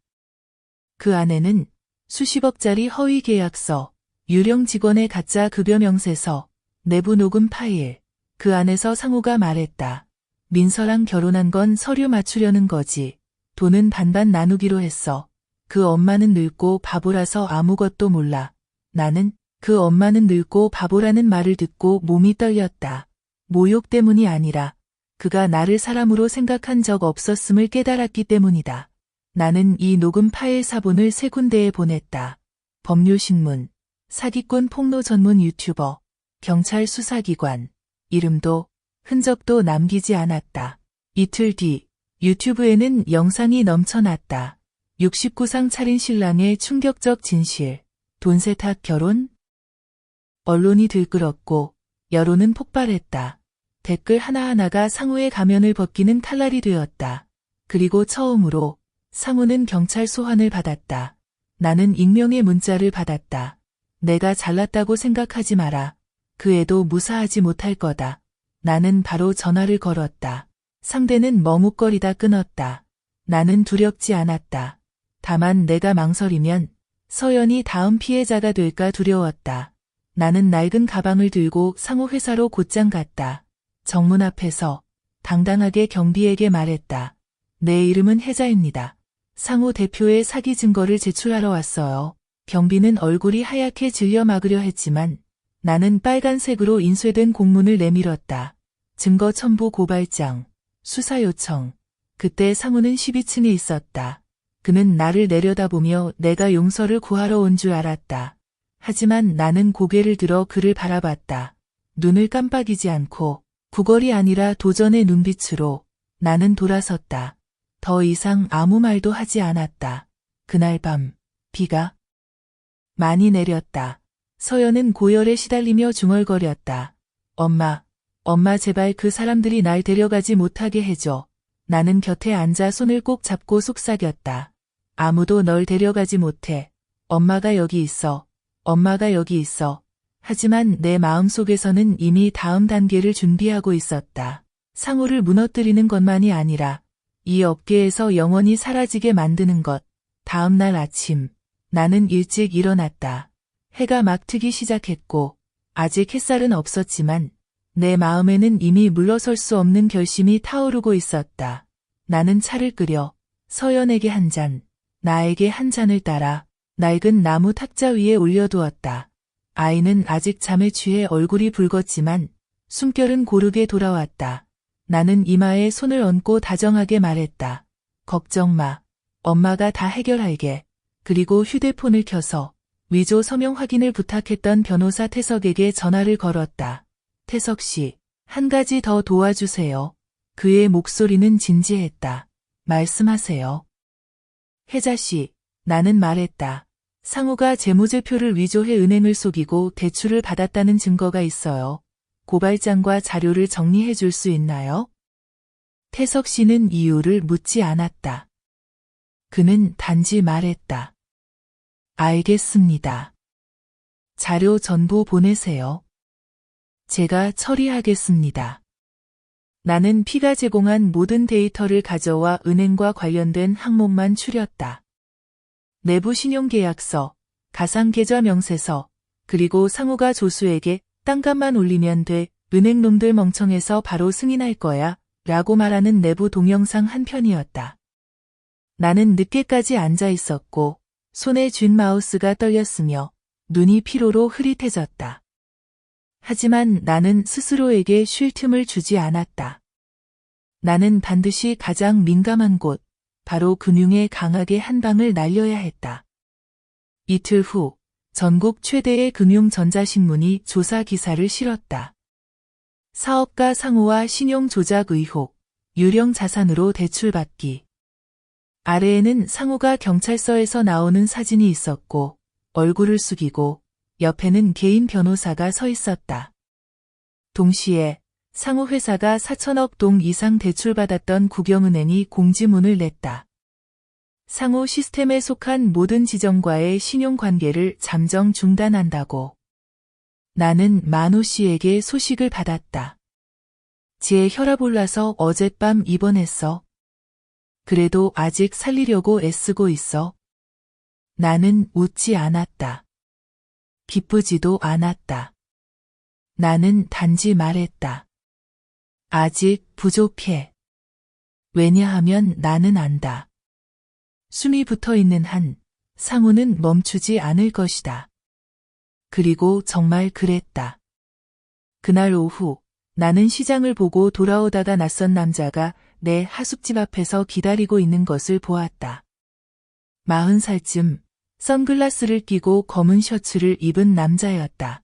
그 안에는 수십억짜리 허위 계약서, 유령 직원의 가짜 급여 명세서, 내부 녹음 파일, 그 안에서 상호가 말했다. 민서랑 결혼한 건 서류 맞추려는 거지. 돈은 반반 나누기로 했어. 그 엄마는 늙고 바보라서 아무것도 몰라. 나는 그 엄마는 늙고 바보라는 말을 듣고 몸이 떨렸다. 모욕 때문이 아니라 그가 나를 사람으로 생각한 적 없었음을 깨달았기 때문이다. 나는 이 녹음 파일 사본을 3군데에 보냈다. 법률신문, 사기꾼 폭로 전문 유튜버, 경찰 수사기관, 이름도 흔적도 남기지 않았다. 이틀 뒤 유튜브에는 영상이 넘쳐났다. 69상 차린 신랑의 충격적 진실, 돈 세탁 결혼? 언론이 들끓었고 여론은 폭발했다. 댓글 하나하나가 상호의 가면을 벗기는 칼날이 되었다. 그리고 처음으로 상호는 경찰 소환을 받았다. 나는 익명의 문자를 받았다. 내가 잘났다고 생각하지 마라. 그 애도 무사하지 못할 거다. 나는 바로 전화를 걸었다. 상대는 머뭇거리다 끊었다. 나는 두렵지 않았다. 다만 내가 망설이면 서연이 다음 피해자가 될까 두려웠다. 나는 낡은 가방을 들고 상호 회사로 곧장 갔다. 정문 앞에서 당당하게 경비에게 말했다. 내 이름은 혜자입니다. 상호 대표의 사기 증거를 제출하러 왔어요. 경비는 얼굴이 하얗게 질려 막으려 했지만 나는 빨간색으로 인쇄된 공문을 내밀었다. 증거 첨부 고발장, 수사 요청. 그때 상호는 12층에 있었다. 그는 나를 내려다보며 내가 용서를 구하러 온 줄 알았다. 하지만 나는 고개를 들어 그를 바라봤다. 눈을 깜빡이지 않고 구걸이 아니라 도전의 눈빛으로 나는 돌아섰다. 더 이상 아무 말도 하지 않았다. 그날 밤 비가 많이 내렸다. 서연은 고열에 시달리며 중얼거렸다. 엄마 제발 그 사람들이 날 데려가지 못하게 해줘. 나는 곁에 앉아 손을 꼭 잡고 속삭였다. 아무도 널 데려가지 못해. 엄마가 여기 있어. 엄마가 여기 있어. 하지만 내 마음속에서는 이미 다음 단계를 준비하고 있었다. 상호를 무너뜨리는 것만이 아니라 이 업계에서 영원히 사라지게 만드는 것. 다음 날 아침 나는 일찍 일어났다. 해가 막 트기 시작했고 아직 햇살은 없었지만 내 마음에는 이미 물러설 수 없는 결심이 타오르고 있었다. 나는 차를 끓여 서연에게 한 잔, 나에게 한 잔을 따라 낡은 나무 탁자 위에 올려두었다. 아이는 아직 잠에 취해 얼굴이 붉었지만 숨결은 고르게 돌아왔다. 나는 이마에 손을 얹고 다정하게 말했다. 걱정 마. 엄마가 다 해결할게. 그리고 휴대폰을 켜서 위조 서명 확인을 부탁했던 변호사 태석에게 전화를 걸었다. 태석 씨, 한 가지 더 도와주세요. 그의 목소리는 진지했다. 말씀하세요. 혜자 씨, 나는 말했다. 상우가 재무제표를 위조해 은행을 속이고 대출을 받았다는 증거가 있어요. 고발장과 자료를 정리해 줄 수 있나요? 태석 씨는 이유를 묻지 않았다. 그는 단지 말했다. 알겠습니다. 자료 전부 보내세요. 제가 처리하겠습니다. 나는 피가 제공한 모든 데이터를 가져와 은행과 관련된 항목만 추렸다. 내부 신용계약서, 가상계좌 명세서, 그리고 상우가 조수에게 땅값만 올리면 돼, 은행놈들 멍청해서 바로 승인할 거야, 라고 말하는 내부 동영상 한 편이었다. 나는 늦게까지 앉아 있었고, 손에 쥔 마우스가 떨렸으며, 눈이 피로로 흐릿해졌다. 하지만 나는 스스로에게 쉴 틈을 주지 않았다. 나는 반드시 가장 민감한 곳, 바로 금융에 강하게 한 방을 날려야 했다. 이틀 후, 전국 최대의 금융 전자신문이 조사 기사를 실었다. 사업가 상우와 신용 조작 의혹, 유령 자산으로 대출받기. 아래에는 상우가 경찰서에서 나오는 사진이 있었고, 얼굴을 숙이고, 옆에는 개인 변호사가 서 있었다. 동시에 상우 회사가 4천억 동 이상 대출받았던 국영은행이 공지문을 냈다. 상우 시스템에 속한 모든 지점과의 신용관계를 잠정 중단한다고. 나는 만호 씨에게 소식을 받았다. 제 혈압 올라서 어젯밤 입원했어. 그래도 아직 살리려고 애쓰고 있어. 나는 웃지 않았다. 기쁘지도 않았다. 나는 단지 말했다. 아직 부족해. 왜냐하면 나는 안다. 숨이 붙어 있는 한, 상우는 멈추지 않을 것이다. 그리고 정말 그랬다. 그날 오후, 나는 시장을 보고 돌아오다가 낯선 남자가 내 하숙집 앞에서 기다리고 있는 것을 보았다. 40살쯤, 선글라스를 끼고 검은 셔츠를 입은 남자였다.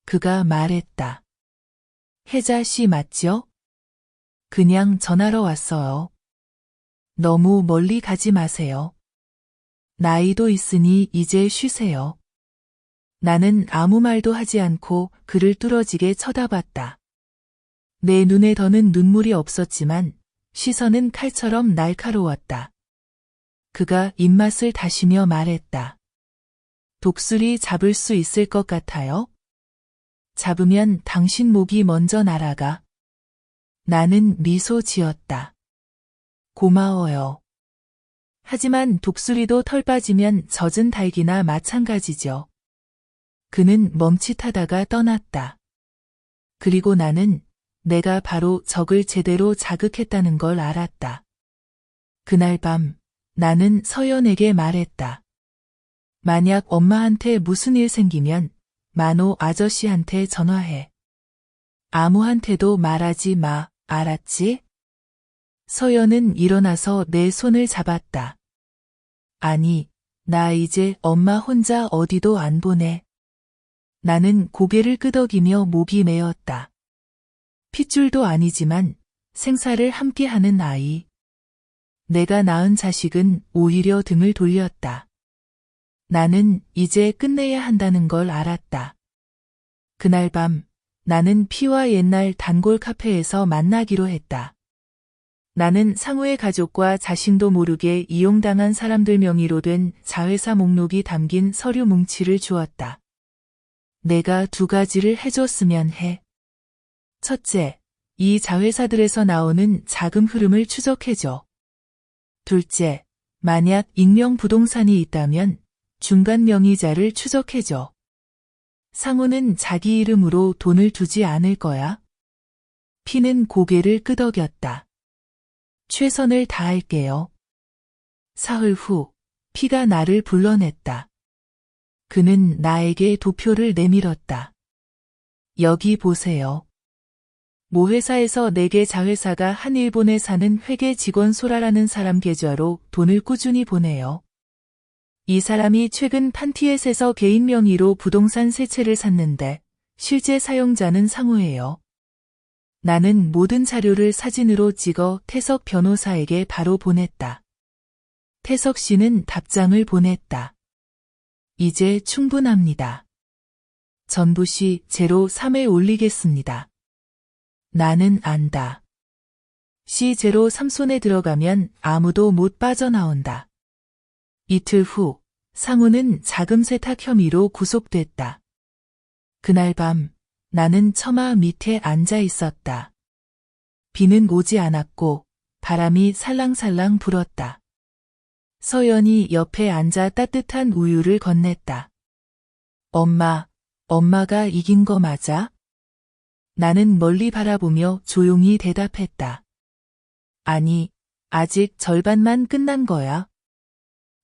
그가 말했다. 혜자 씨 맞죠? 그냥 전화로 왔어요. 너무 멀리 가지 마세요. 나이도 있으니 이제 쉬세요. 나는 아무 말도 하지 않고 그를 뚫어지게 쳐다봤다. 내 눈에 더는 눈물이 없었지만 시선은 칼처럼 날카로웠다. 그가 입맛을 다시며 말했다. 독수리 잡을 수 있을 것 같아요? 잡으면 당신 목이 먼저 날아가. 나는 미소 지었다. 고마워요. 하지만 독수리도 털 빠지면 젖은 닭이나 마찬가지죠. 그는 멈칫하다가 떠났다. 그리고 나는 내가 바로 적을 제대로 자극했다는 걸 알았다. 그날 밤 나는 서연에게 말했다. 만약 엄마한테 무슨 일 생기면 만호 아저씨한테 전화해. 아무한테도 말하지 마, 알았지? 서연은 일어나서 내 손을 잡았다. 아니, 나 이제 엄마 혼자 어디도 안 보내. 나는 고개를 끄덕이며 목이 메었다. 핏줄도 아니지만 생사를 함께하는 아이. 내가 낳은 자식은 오히려 등을 돌렸다. 나는 이제 끝내야 한다는 걸 알았다. 그날 밤 나는 피와 옛날 단골 카페에서 만나기로 했다. 나는 상우의 가족과 자신도 모르게 이용당한 사람들 명의로 된 자회사 목록이 담긴 서류 뭉치를 주었다. 내가 2가지를 해줬으면 해. 첫째, 이 자회사들에서 나오는 자금 흐름을 추적해줘. 둘째, 만약 익명 부동산이 있다면 중간 명의자를 추적해줘. 상우는 자기 이름으로 돈을 두지 않을 거야. 피는 고개를 끄덕였다. 최선을 다할게요. 사흘 후 피가 나를 불러냈다. 그는 나에게 도표를 내밀었다. 여기 보세요. 모 회사에서 내게 자회사가 한 일본에 사는 회계 직원 소라라는 사람 계좌로 돈을 꾸준히 보내요. 이 사람이 최근 판티엣에서 개인 명의로 부동산 3채를 샀는데 실제 사용자는 상우예요. 나는 모든 자료를 사진으로 찍어 태석 변호사에게 바로 보냈다. 태석 씨는 답장을 보냈다. 이제 충분합니다. 전부시 제로3에 올리겠습니다. 나는 안다. 시 제로3손에 들어가면 아무도 못 빠져나온다. 이틀 후 상우는 자금 세탁 혐의로 구속됐다. 그날 밤 나는 처마 밑에 앉아 있었다. 비는 오지 않았고 바람이 살랑살랑 불었다. 서연이 옆에 앉아 따뜻한 우유를 건넸다. 엄마가 이긴 거 맞아? 나는 멀리 바라보며 조용히 대답했다. 아니, 아직 절반만 끝난 거야.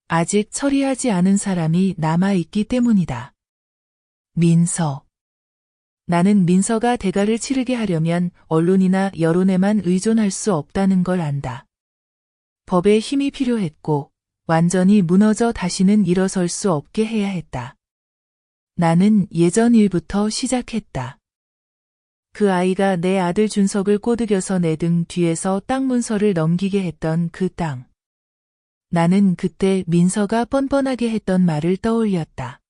아직 처리하지 않은 사람이 남아있기 때문이다. 민서. 나는 민서가 대가를 치르게 하려면 언론이나 여론에만 의존할 수 없다는 걸 안다. 법의 힘이 필요했고 완전히 무너져 다시는 일어설 수 없게 해야 했다. 나는 예전 일부터 시작했다. 그 아이가 내 아들 준석을 꼬드겨서 내 등 뒤에서 땅 문서를 넘기게 했던 그 땅. 나는 그때 민서가 뻔뻔하게 했던 말을 떠올렸다.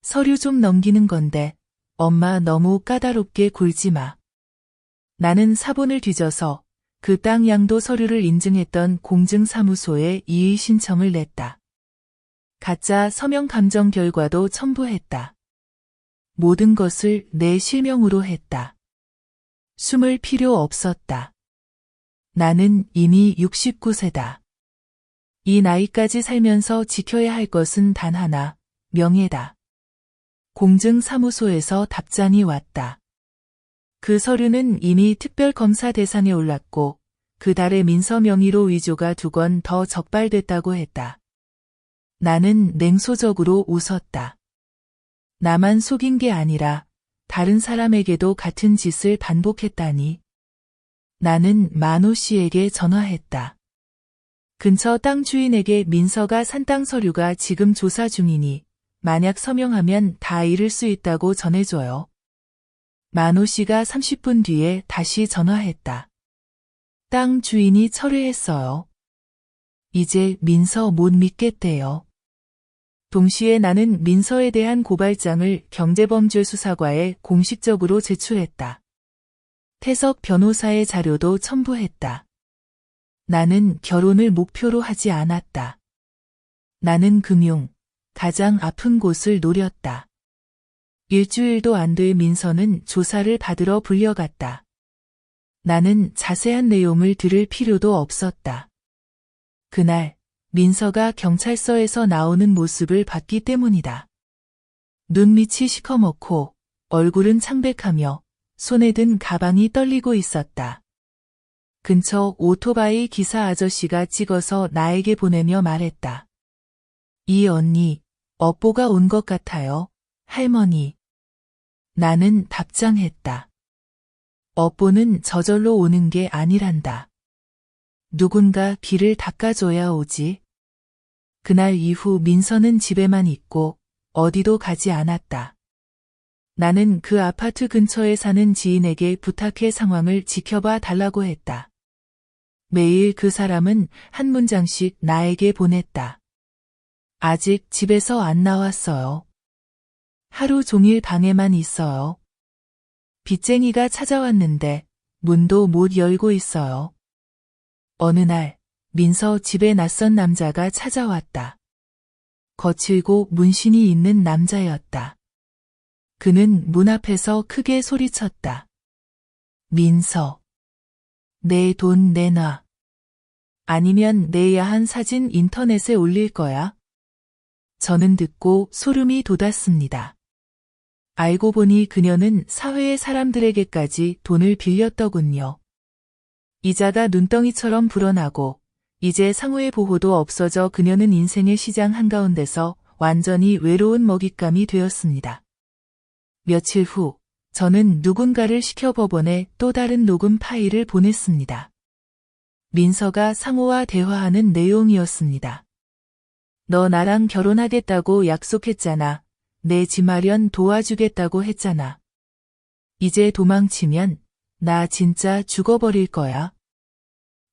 서류 좀 넘기는 건데 엄마 너무 까다롭게 굴지 마. 나는 사본을 뒤져서 그 땅 양도 서류를 인증했던 공증사무소에 이의 신청을 냈다. 가짜 서명 감정 결과도 첨부했다. 모든 것을 내 실명으로 했다. 숨을 필요 없었다. 나는 이미 69세다. 이 나이까지 살면서 지켜야 할 것은 단 하나, 명예다. 공증사무소에서 답장이 왔다. 그 서류는 이미 특별검사 대상에 올랐고 그 달에 민서 명의로 위조가 2건 더 적발됐다고 했다. 나는 냉소적으로 웃었다. 나만 속인 게 아니라 다른 사람에게도 같은 짓을 반복했다니. 나는 만호 씨에게 전화했다. 근처 땅 주인에게 민서가 산 땅 서류가 지금 조사 중이니 만약 서명하면 다 잃을 수 있다고 전해줘요. 만호 씨가 30분 뒤에 다시 전화했다. 땅 주인이 철회했어요. 이제 민서 못 믿겠대요. 동시에 나는 민서에 대한 고발장을 경제범죄수사과에 공식적으로 제출했다. 태석 변호사의 자료도 첨부했다. 나는 결혼을 목표로 하지 않았다. 나는 금융, 가장 아픈 곳을 노렸다. 일주일도 안 될 민서는 조사를 받으러 불려갔다. 나는 자세한 내용을 들을 필요도 없었다. 그날 민서가 경찰서에서 나오는 모습을 봤기 때문이다. 눈밑이 시커멓고 얼굴은 창백하며 손에 든 가방이 떨리고 있었다. 근처 오토바이 기사 아저씨가 찍어서 나에게 보내며 말했다. 이 언니, 업보가 온 것 같아요, 할머니. 나는 답장했다. 업보는 저절로 오는 게 아니란다. 누군가 길을 닦아줘야 오지. 그날 이후 민서는 집에만 있고 어디도 가지 않았다. 나는 그 아파트 근처에 사는 지인에게 부탁해 상황을 지켜봐 달라고 했다. 매일 그 사람은 한 문장씩 나에게 보냈다. 아직 집에서 안 나왔어요. 하루 종일 방에만 있어요. 빚쟁이가 찾아왔는데 문도 못 열고 있어요. 어느 날 민서 집에 낯선 남자가 찾아왔다. 거칠고 문신이 있는 남자였다. 그는 문 앞에서 크게 소리쳤다. 민서, 내 돈 내놔. 아니면 내 야한 사진 인터넷에 올릴 거야. 저는 듣고 소름이 돋았습니다. 알고 보니 그녀는 사회의 사람들에게까지 돈을 빌렸더군요. 이자가 눈덩이처럼 불어나고 이제 상호의 보호도 없어져 그녀는 인생의 시장 한가운데서 완전히 외로운 먹잇감이 되었습니다. 며칠 후 저는 누군가를 시켜 법원에 또 다른 녹음 파일을 보냈습니다. 민서가 상호와 대화하는 내용이었습니다. 너 나랑 결혼하겠다고 약속했잖아. 내 집 마련 도와주겠다고 했잖아. 이제 도망치면 나 진짜 죽어버릴 거야.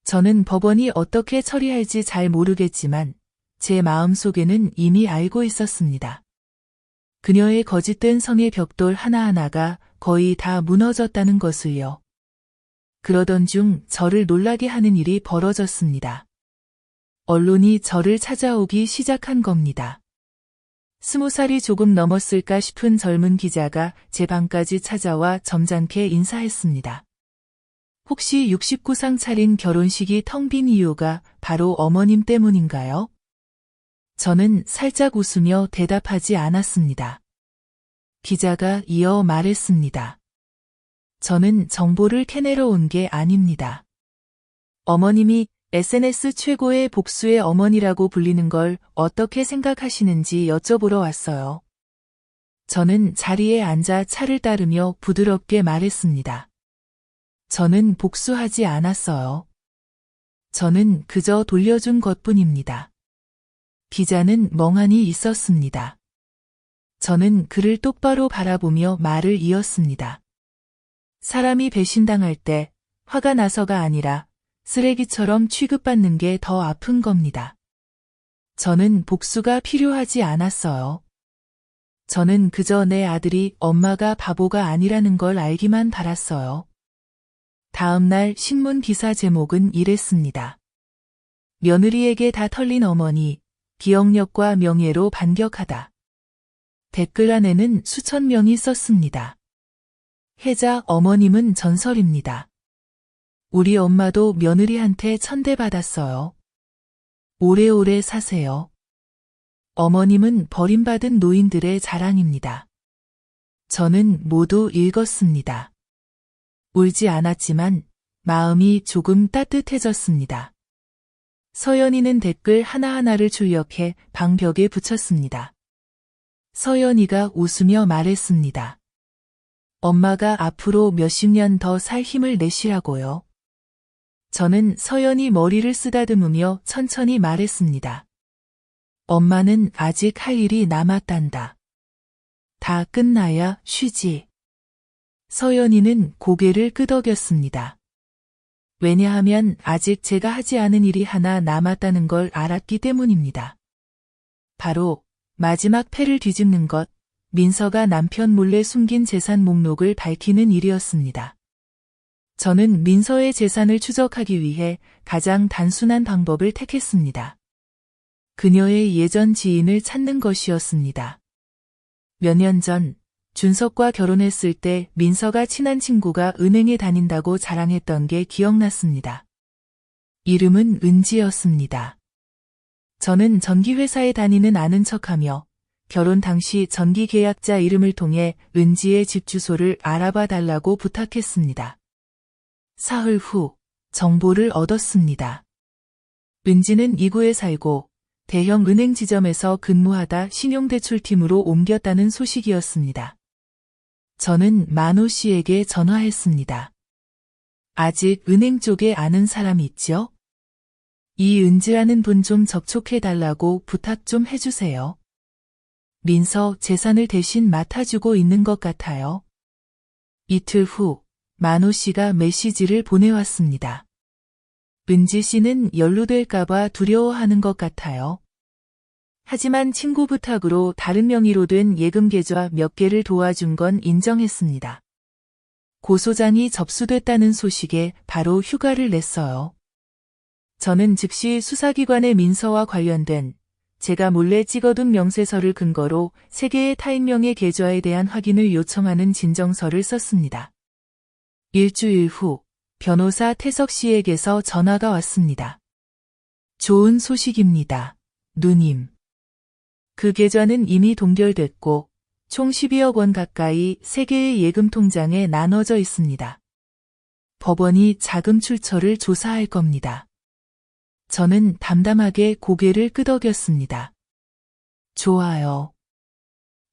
저는 법원이 어떻게 처리할지 잘 모르겠지만 제 마음속에는 이미 알고 있었습니다. 그녀의 거짓된 성의 벽돌 하나하나가 거의 다 무너졌다는 것을요. 그러던 중 저를 놀라게 하는 일이 벌어졌습니다. 언론이 저를 찾아오기 시작한 겁니다. 20살이 조금 넘었을까 싶은 젊은 기자가 제 방까지 찾아와 점잖게 인사했습니다. 혹시 69상 차린 결혼식이 텅 빈 이유가 바로 어머님 때문인가요? 저는 살짝 웃으며 대답하지 않았습니다. 기자가 이어 말했습니다. 저는 정보를 캐내러 온 게 아닙니다. 어머님이 SNS 최고의 복수의 어머니라고 불리는 걸 어떻게 생각하시는지 여쭤보러 왔어요. 저는 자리에 앉아 차를 따르며 부드럽게 말했습니다. 저는 복수하지 않았어요. 저는 그저 돌려준 것뿐입니다. 기자는 멍하니 있었습니다. 저는 그를 똑바로 바라보며 말을 이었습니다. 사람이 배신당할 때 화가 나서가 아니라 쓰레기처럼 취급받는 게 더 아픈 겁니다. 저는 복수가 필요하지 않았어요. 저는 그저 내 아들이 엄마가 바보가 아니라는 걸 알기만 바랐어요. 다음 날 신문 기사 제목은 이랬습니다. 며느리에게 다 털린 어머니, 기억력과 명예로 반격하다. 댓글 안에는 수천 명이 썼습니다. 혜자 어머님은 전설입니다. 우리 엄마도 며느리한테 천대받았어요. 오래오래 사세요. 어머님은 버림받은 노인들의 자랑입니다. 저는 모두 읽었습니다. 울지 않았지만 마음이 조금 따뜻해졌습니다. 서연이는 댓글 하나하나를 출력해 방벽에 붙였습니다. 서연이가 웃으며 말했습니다. 엄마가 앞으로 몇십 년 더 살 힘을 내시라고요. 저는 서연이 머리를 쓰다듬으며 천천히 말했습니다. 엄마는 아직 할 일이 남았단다. 다 끝나야 쉬지. 서연이는 고개를 끄덕였습니다. 왜냐하면 아직 제가 하지 않은 일이 하나 남았다는 걸 알았기 때문입니다. 바로 마지막 패를 뒤집는 것, 민서가 남편 몰래 숨긴 재산 목록을 밝히는 일이었습니다. 저는 민서의 재산을 추적하기 위해 가장 단순한 방법을 택했습니다. 그녀의 예전 지인을 찾는 것이었습니다. 몇 년 전 준석과 결혼했을 때 민서가 친한 친구가 은행에 다닌다고 자랑했던 게 기억났습니다. 이름은 은지였습니다. 저는 전기회사에 다니는 아는 척하며 결혼 당시 전기계약자 이름을 통해 은지의 집 주소를 알아봐 달라고 부탁했습니다. 사흘 후 정보를 얻었습니다. 은지는 이구에 살고 대형 은행 지점에서 근무하다 신용대출팀으로 옮겼다는 소식이었습니다. 저는 만호 씨에게 전화했습니다. 아직 은행 쪽에 아는 사람 있죠? 이 은지라는 분 좀 접촉해달라고 부탁 좀 해주세요. 민서 재산을 대신 맡아주고 있는 것 같아요. 이틀 후 만호 씨가 메시지를 보내왔습니다. 은지 씨는 연루될까봐 두려워하는 것 같아요. 하지만 친구 부탁으로 다른 명의로 된 예금 계좌 몇 개를 도와준 건 인정했습니다. 고소장이 접수됐다는 소식에 바로 휴가를 냈어요. 저는 즉시 수사기관의 민서와 관련된 제가 몰래 찍어둔 명세서를 근거로 3개의 타인명의 계좌에 대한 확인을 요청하는 진정서를 썼습니다. 일주일 후 변호사 태석 씨에게서 전화가 왔습니다. 좋은 소식입니다. 누님. 그 계좌는 이미 동결됐고 총 12억 원 가까이 3개의 예금 통장에 나눠져 있습니다. 법원이 자금 출처를 조사할 겁니다. 저는 담담하게 고개를 끄덕였습니다. 좋아요.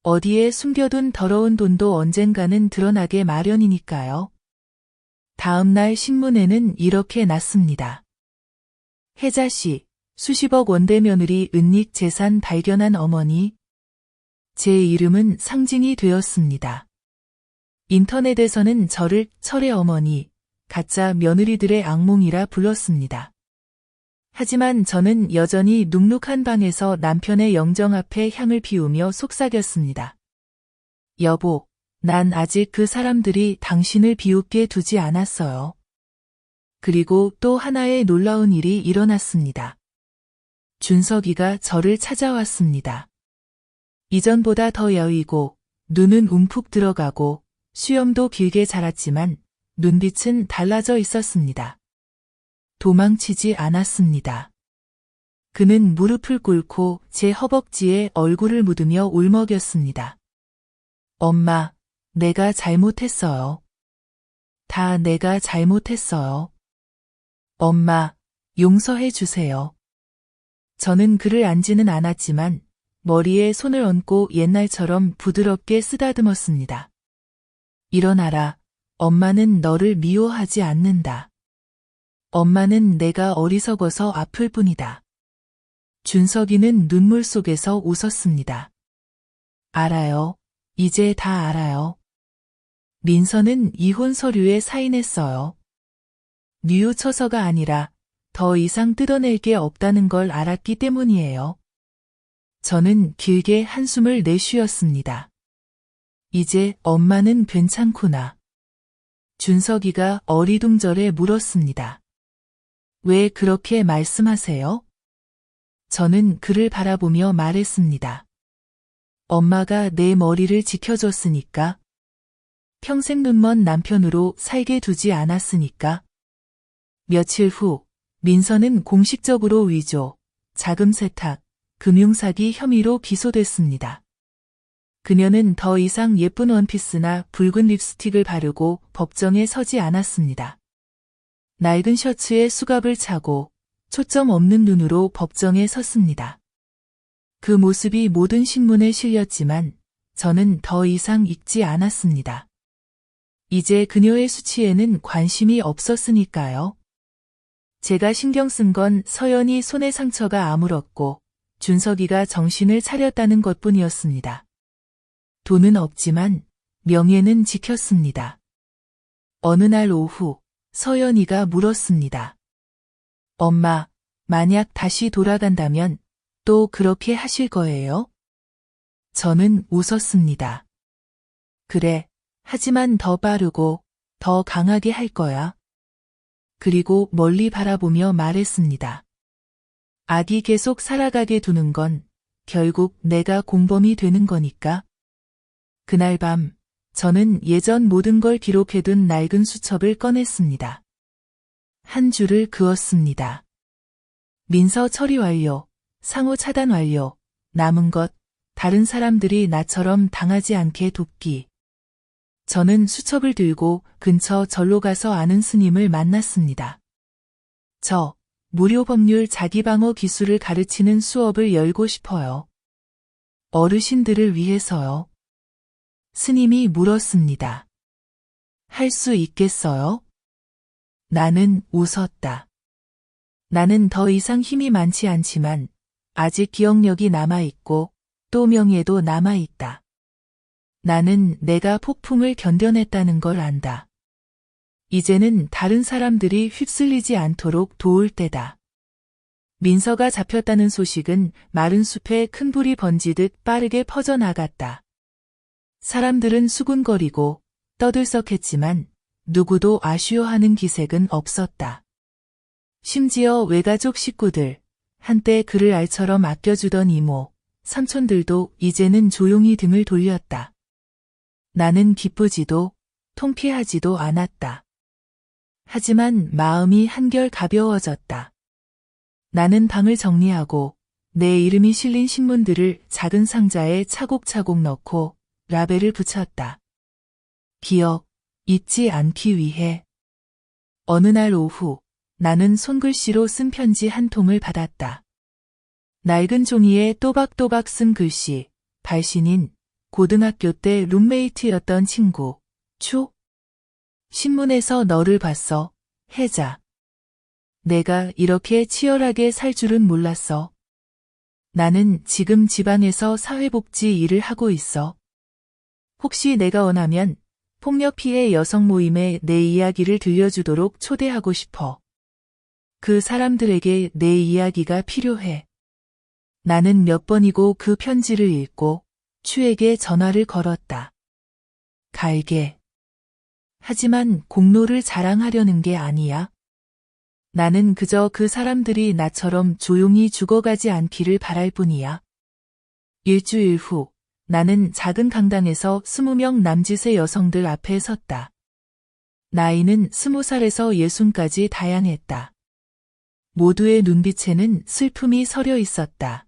어디에 숨겨둔 더러운 돈도 언젠가는 드러나게 마련이니까요. 다음 날 신문에는 이렇게 났습니다. 혜자 씨, 수십억 원대 며느리 은닉 재산 발견한 어머니. 제 이름은 상징이 되었습니다. 인터넷에서는 저를 철의 어머니, 가짜 며느리들의 악몽이라 불렀습니다. 하지만 저는 여전히 눅눅한 방에서 남편의 영정 앞에 향을 피우며 속삭였습니다. 여보, 난 아직 그 사람들이 당신을 비웃게 두지 않았어요. 그리고 또 하나의 놀라운 일이 일어났습니다. 준석이가 저를 찾아왔습니다. 이전보다 더 여위고 눈은 움푹 들어가고 수염도 길게 자랐지만 눈빛은 달라져 있었습니다. 도망치지 않았습니다. 그는 무릎을 꿇고 제 허벅지에 얼굴을 묻으며 울먹였습니다. 엄마, 내가 잘못했어요. 다 내가 잘못했어요. 엄마, 용서해 주세요. 저는 그를 안지는 않았지만 머리에 손을 얹고 옛날처럼 부드럽게 쓰다듬었습니다. 일어나라. 엄마는 너를 미워하지 않는다. 엄마는 내가 어리석어서 아플 뿐이다. 준석이는 눈물 속에서 웃었습니다. 알아요. 이제 다 알아요. 민서는 이혼 서류에 사인했어요. 뉘우쳐서가 아니라 더 이상 뜯어낼 게 없다는 걸 알았기 때문이에요. 저는 길게 한숨을 내쉬었습니다. 이제 엄마는 괜찮구나. 준석이가 어리둥절해 물었습니다. 왜 그렇게 말씀하세요? 저는 그를 바라보며 말했습니다. 엄마가 내 머리를 지켜줬으니까. 평생 눈먼 남편으로 살게 두지 않았으니까. 며칠 후 민서는 공식적으로 위조, 자금 세탁, 금융사기 혐의로 기소됐습니다. 그녀는 더 이상 예쁜 원피스나 붉은 립스틱을 바르고 법정에 서지 않았습니다. 낡은 셔츠에 수갑을 차고 초점 없는 눈으로 법정에 섰습니다. 그 모습이 모든 신문에 실렸지만 저는 더 이상 읽지 않았습니다. 이제 그녀의 수치에는 관심이 없었으니까요. 제가 신경 쓴 건 서연이 손에 상처가 아물었고 준석이가 정신을 차렸다는 것뿐이었습니다. 돈은 없지만 명예는 지켰습니다. 어느 날 오후 서연이가 물었습니다. 엄마, 만약 다시 돌아간다면 또 그렇게 하실 거예요? 저는 웃었습니다. 그래, 하지만 더 빠르고 더 강하게 할 거야. 그리고 멀리 바라보며 말했습니다. 아기 계속 살아가게 두는 건 결국 내가 공범이 되는 거니까. 그날 밤 저는 예전 모든 걸 기록해둔 낡은 수첩을 꺼냈습니다. 한 줄을 그었습니다. 민서 처리 완료, 상호 차단 완료, 남은 것, 다른 사람들이 나처럼 당하지 않게 돕기. 저는 수첩을 들고 근처 절로 가서 아는 스님을 만났습니다. 저, 무료 법률 자기방어 기술을 가르치는 수업을 열고 싶어요. 어르신들을 위해서요. 스님이 물었습니다. 할 수 있겠어요? 나는 웃었다. 나는 더 이상 힘이 많지 않지만 아직 기억력이 남아있고 또 명예도 남아있다. 나는 내가 폭풍을 견뎌냈다는 걸 안다. 이제는 다른 사람들이 휩쓸리지 않도록 도울 때다. 민서가 잡혔다는 소식은 마른 숲에 큰 불이 번지듯 빠르게 퍼져나갔다. 사람들은 수군거리고 떠들썩했지만 누구도 아쉬워하는 기색은 없었다. 심지어 외가족 식구들, 한때 그를 알처럼 아껴주던 이모, 삼촌들도 이제는 조용히 등을 돌렸다. 나는 기쁘지도 통쾌하지도 않았다. 하지만 마음이 한결 가벼워졌다. 나는 방을 정리하고 내 이름이 실린 신문들을 작은 상자에 차곡차곡 넣고 라벨을 붙였다. 기억, 잊지 않기 위해. 어느 날 오후 나는 손글씨로 쓴 편지 한 통을 받았다. 낡은 종이에 또박또박 쓴 글씨, 발신인 고등학교 때 룸메이트였던 친구, 추. 신문에서 너를 봤어, 혜자. 내가 이렇게 치열하게 살 줄은 몰랐어. 나는 지금 지방에서 사회복지 일을 하고 있어. 혹시 내가 원하면 폭력 피해 여성 모임에 내 이야기를 들려주도록 초대하고 싶어. 그 사람들에게 내 이야기가 필요해. 나는 몇 번이고 그 편지를 읽고 추에게 전화를 걸었다. 갈게. 하지만 공로를 자랑하려는 게 아니야. 나는 그저 그 사람들이 나처럼 조용히 죽어가지 않기를 바랄 뿐이야. 일주일 후, 나는 작은 강당에서 20명 남짓의 여성들 앞에 섰다. 나이는 20살에서 60까지 다양했다. 모두의 눈빛에는 슬픔이 서려 있었다.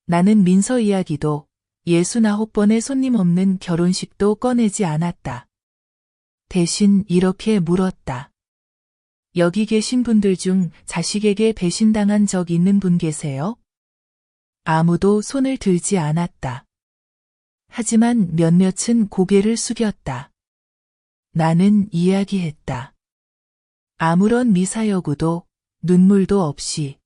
나는 민서 이야기도 69번의 손님 없는 결혼식도 꺼내지 않았다. 대신 이렇게 물었다. 여기 계신 분들 중 자식에게 배신당한 적 있는 분 계세요? 아무도 손을 들지 않았다. 하지만 몇몇은 고개를 숙였다. 나는 이야기했다. 아무런 미사여구도 눈물도 없이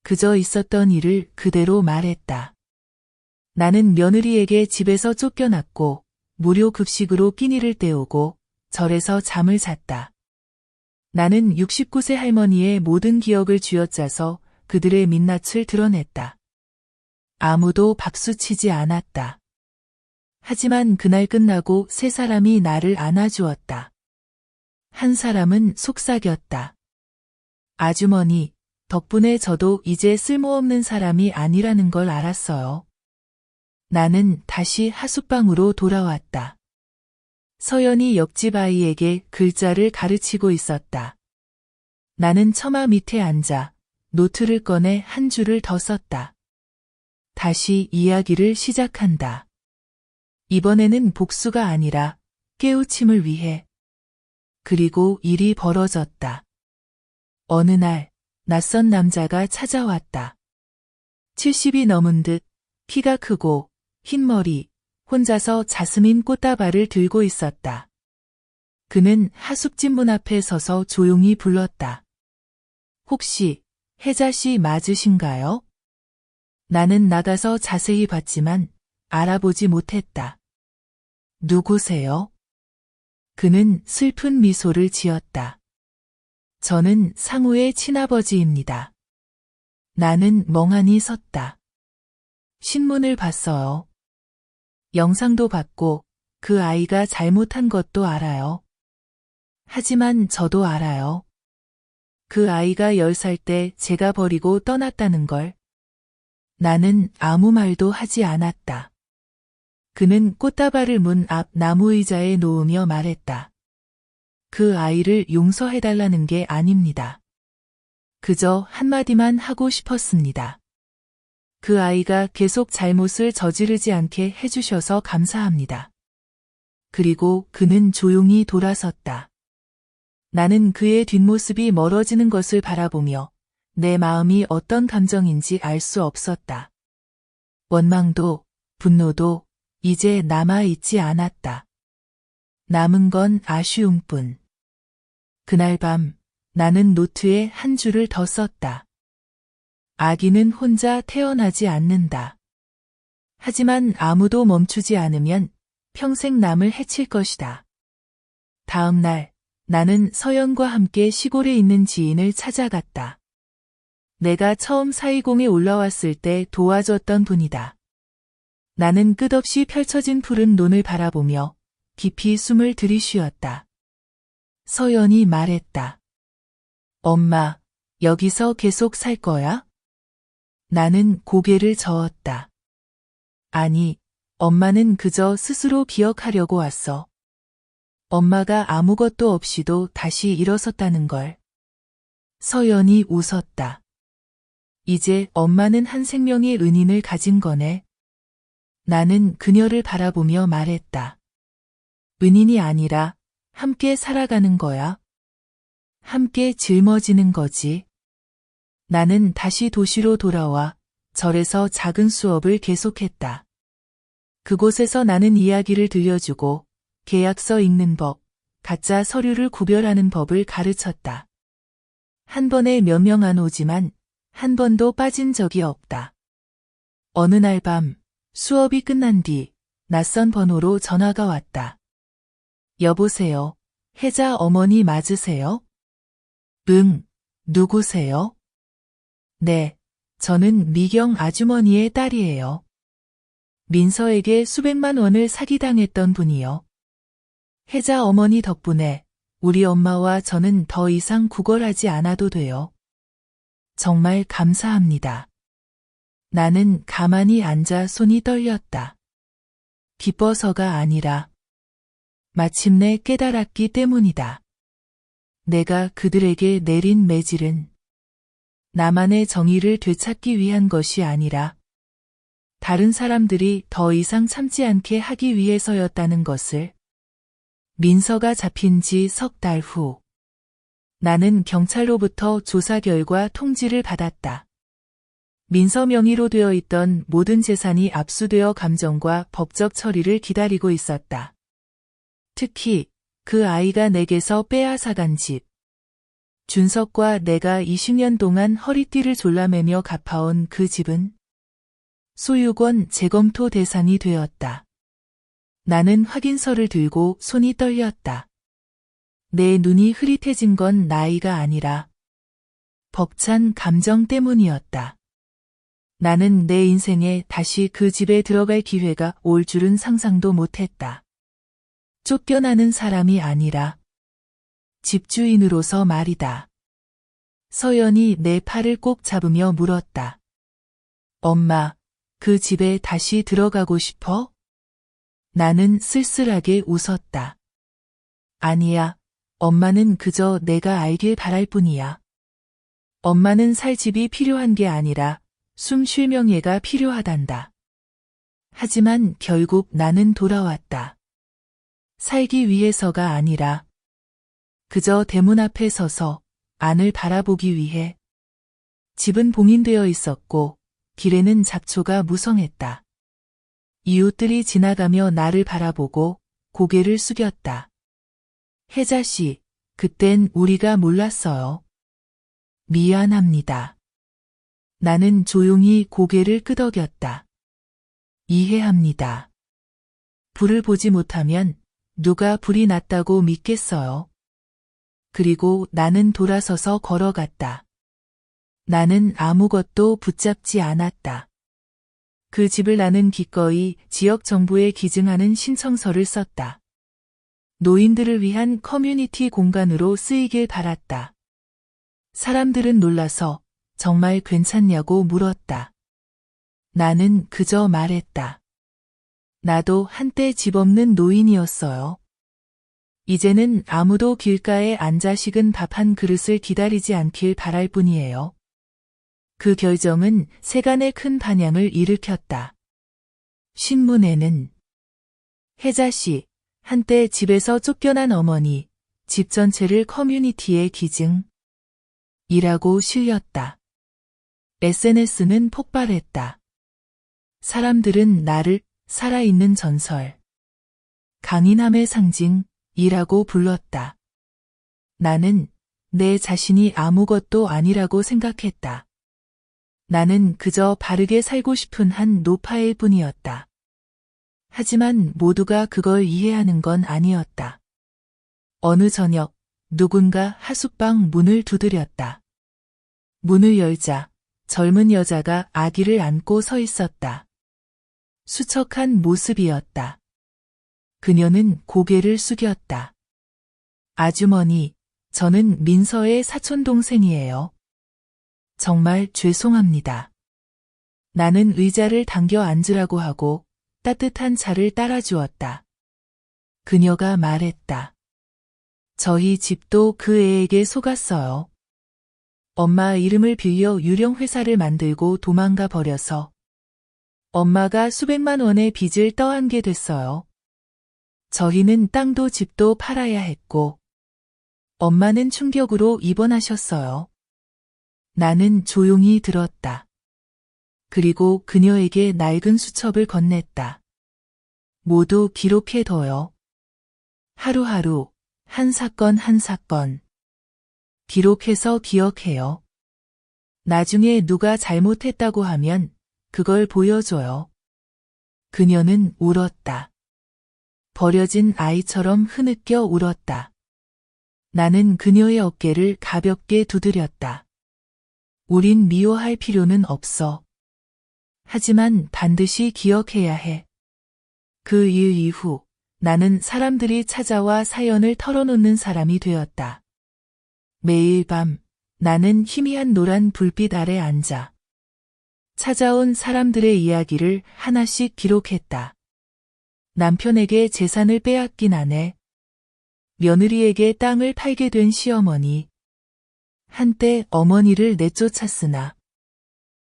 그저 있었던 일을 그대로 말했다. 나는 며느리에게 집에서 쫓겨났고 무료 급식으로 끼니를 때우고 절에서 잠을 잤다. 나는 69세 할머니의 모든 기억을 쥐어짜서 그들의 민낯을 드러냈다. 아무도 박수치지 않았다. 하지만 그날 끝나고 세 사람이 나를 안아주었다. 한 사람은 속삭였다. 아주머니, 덕분에 저도 이제 쓸모없는 사람이 아니라는 걸 알았어요. 나는 다시 하숙방으로 돌아왔다. 서연이 옆집 아이에게 글자를 가르치고 있었다. 나는 처마 밑에 앉아 노트를 꺼내 한 줄을 더 썼다. 다시 이야기를 시작한다. 이번에는 복수가 아니라 깨우침을 위해. 그리고 일이 벌어졌다. 어느 날 낯선 남자가 찾아왔다. 70이 넘은 듯 키가 크고 흰머리, 혼자서 자스민 꽃다발을 들고 있었다. 그는 하숙집 문 앞에 서서 조용히 불렀다. 혹시 혜자 씨 맞으신가요? 나는 나가서 자세히 봤지만 알아보지 못했다. 누구세요? 그는 슬픈 미소를 지었다. 저는 상우의 친아버지입니다. 나는 멍하니 섰다. 신문을 봤어요. 영상도 봤고 그 아이가 잘못한 것도 알아요. 하지만 저도 알아요. 그 아이가 10살 때 제가 버리고 떠났다는 걸. 나는 아무 말도 하지 않았다. 그는 꽃다발을 문 앞 나무 의자에 놓으며 말했다. 그 아이를 용서해달라는 게 아닙니다. 그저 한마디만 하고 싶었습니다. 그 아이가 계속 잘못을 저지르지 않게 해주셔서 감사합니다. 그리고 그는 조용히 돌아섰다. 나는 그의 뒷모습이 멀어지는 것을 바라보며 내 마음이 어떤 감정인지 알 수 없었다. 원망도, 분노도 이제 남아있지 않았다. 남은 건 아쉬움뿐. 그날 밤 나는 노트에 한 줄을 더 썼다. 아기는 혼자 태어나지 않는다. 하지만 아무도 멈추지 않으면 평생 남을 해칠 것이다. 다음 날 나는 서연과 함께 시골에 있는 지인을 찾아갔다. 내가 처음 420에 올라왔을 때 도와줬던 분이다. 나는 끝없이 펼쳐진 푸른 논을 바라보며 깊이 숨을 들이쉬었다. 서연이 말했다. 엄마, 여기서 계속 살 거야? 나는 고개를 저었다. 아니, 엄마는 그저 스스로 기억하려고 왔어. 엄마가 아무것도 없이도 다시 일어섰다는 걸. 서연이 웃었다. 이제 엄마는 한 생명의 은인을 가진 거네. 나는 그녀를 바라보며 말했다. 은인이 아니라 함께 살아가는 거야. 함께 짊어지는 거지. 나는 다시 도시로 돌아와 절에서 작은 수업을 계속했다. 그곳에서 나는 이야기를 들려주고 계약서 읽는 법, 가짜 서류를 구별하는 법을 가르쳤다. 한 번에 몇 명 안 오지만 한 번도 빠진 적이 없다. 어느 날 밤 수업이 끝난 뒤 낯선 번호로 전화가 왔다. 여보세요. 혜자 어머니 맞으세요? 응, 누구세요? 네, 저는 미경 아주머니의 딸이에요. 민서에게 수백만 원을 사기당했던 분이요. 혜자 어머니 덕분에 우리 엄마와 저는 더 이상 구걸하지 않아도 돼요. 정말 감사합니다. 나는 가만히 앉아 손이 떨렸다. 기뻐서가 아니라 마침내 깨달았기 때문이다. 내가 그들에게 내린 매질은 나만의 정의를 되찾기 위한 것이 아니라 다른 사람들이 더 이상 참지 않게 하기 위해서였다는 것을. 민서가 잡힌 지 석 달 후, 나는 경찰로부터 조사 결과 통지를 받았다. 민서 명의로 되어 있던 모든 재산이 압수되어 감정과 법적 처리를 기다리고 있었다. 특히 그 아이가 내게서 빼앗아간 집. 준석과 내가 20년 동안 허리띠를 졸라매며 갚아온 그 집은 소유권 재검토 대상이 되었다. 나는 확인서를 들고 손이 떨렸다. 내 눈이 흐릿해진 건 나이가 아니라 벅찬 감정 때문이었다. 나는 내 인생에 다시 그 집에 들어갈 기회가 올 줄은 상상도 못했다. 쫓겨나는 사람이 아니라 집주인으로서 말이다. 서연이 내 팔을 꼭 잡으며 물었다. 엄마, 그 집에 다시 들어가고 싶어? 나는 쓸쓸하게 웃었다. 아니야, 엄마는 그저 내가 알길 바랄 뿐이야. 엄마는 살 집이 필요한 게 아니라 숨 쉴 명예가 필요하단다. 하지만 결국 나는 돌아왔다. 살기 위해서가 아니라 그저 대문 앞에 서서 안을 바라보기 위해. 집은 봉인되어 있었고 길에는 잡초가 무성했다. 이웃들이 지나가며 나를 바라보고 고개를 숙였다. 혜자 씨, 그땐 우리가 몰랐어요. 미안합니다. 나는 조용히 고개를 끄덕였다. 이해합니다. 불을 보지 못하면 누가 불이 났다고 믿겠어요. 그리고 나는 돌아서서 걸어갔다. 나는 아무것도 붙잡지 않았다. 그 집을 나는 기꺼이 지역 정부에 기증하는 신청서를 썼다. 노인들을 위한 커뮤니티 공간으로 쓰이길 바랐다. 사람들은 놀라서 정말 괜찮냐고 물었다. 나는 그저 말했다. 나도 한때 집 없는 노인이었어요. 이제는 아무도 길가에 앉아 식은 밥 한 그릇을 기다리지 않길 바랄 뿐이에요. 그 결정은 세간의 큰 반향을 일으켰다. 신문에는 혜자 씨, 한때 집에서 쫓겨난 어머니, 집 전체를 커뮤니티에 기증. 이라고 실렸다. SNS는 폭발했다. 사람들은 나를 살아있는 전설, 강인함의 상징이라고 불렀다. 나는 내 자신이 아무것도 아니라고 생각했다. 나는 그저 바르게 살고 싶은 한 노파일 뿐이었다. 하지만 모두가 그걸 이해하는 건 아니었다. 어느 저녁 누군가 하숙방 문을 두드렸다. 문을 열자 젊은 여자가 아기를 안고 서 있었다. 수척한 모습이었다. 그녀는 고개를 숙였다. 아주머니, 저는 민서의 사촌동생이에요. 정말 죄송합니다. 나는 의자를 당겨 앉으라고 하고 따뜻한 차를 따라주었다. 그녀가 말했다. 저희 집도 그 애에게 속았어요. 엄마 이름을 빌려 유령 회사를 만들고 도망가 버려서 엄마가 수백만 원의 빚을 떠안게 됐어요. 저희는 땅도 집도 팔아야 했고 엄마는 충격으로 입원하셨어요. 나는 조용히 들었다. 그리고 그녀에게 낡은 수첩을 건넸다. 모두 기록해둬요. 하루하루, 한 사건 한 사건. 기록해서 기억해요. 나중에 누가 잘못했다고 하면 그걸 보여줘요. 그녀는 울었다. 버려진 아이처럼 흐느껴 울었다. 나는 그녀의 어깨를 가볍게 두드렸다. 우린 미워할 필요는 없어. 하지만 반드시 기억해야 해. 그 일 이후 나는 사람들이 찾아와 사연을 털어놓는 사람이 되었다. 매일 밤 나는 희미한 노란 불빛 아래 앉아 찾아온 사람들의 이야기를 하나씩 기록했다. 남편에게 재산을 빼앗긴 아내, 며느리에게 땅을 팔게 된 시어머니, 한때 어머니를 내쫓았으나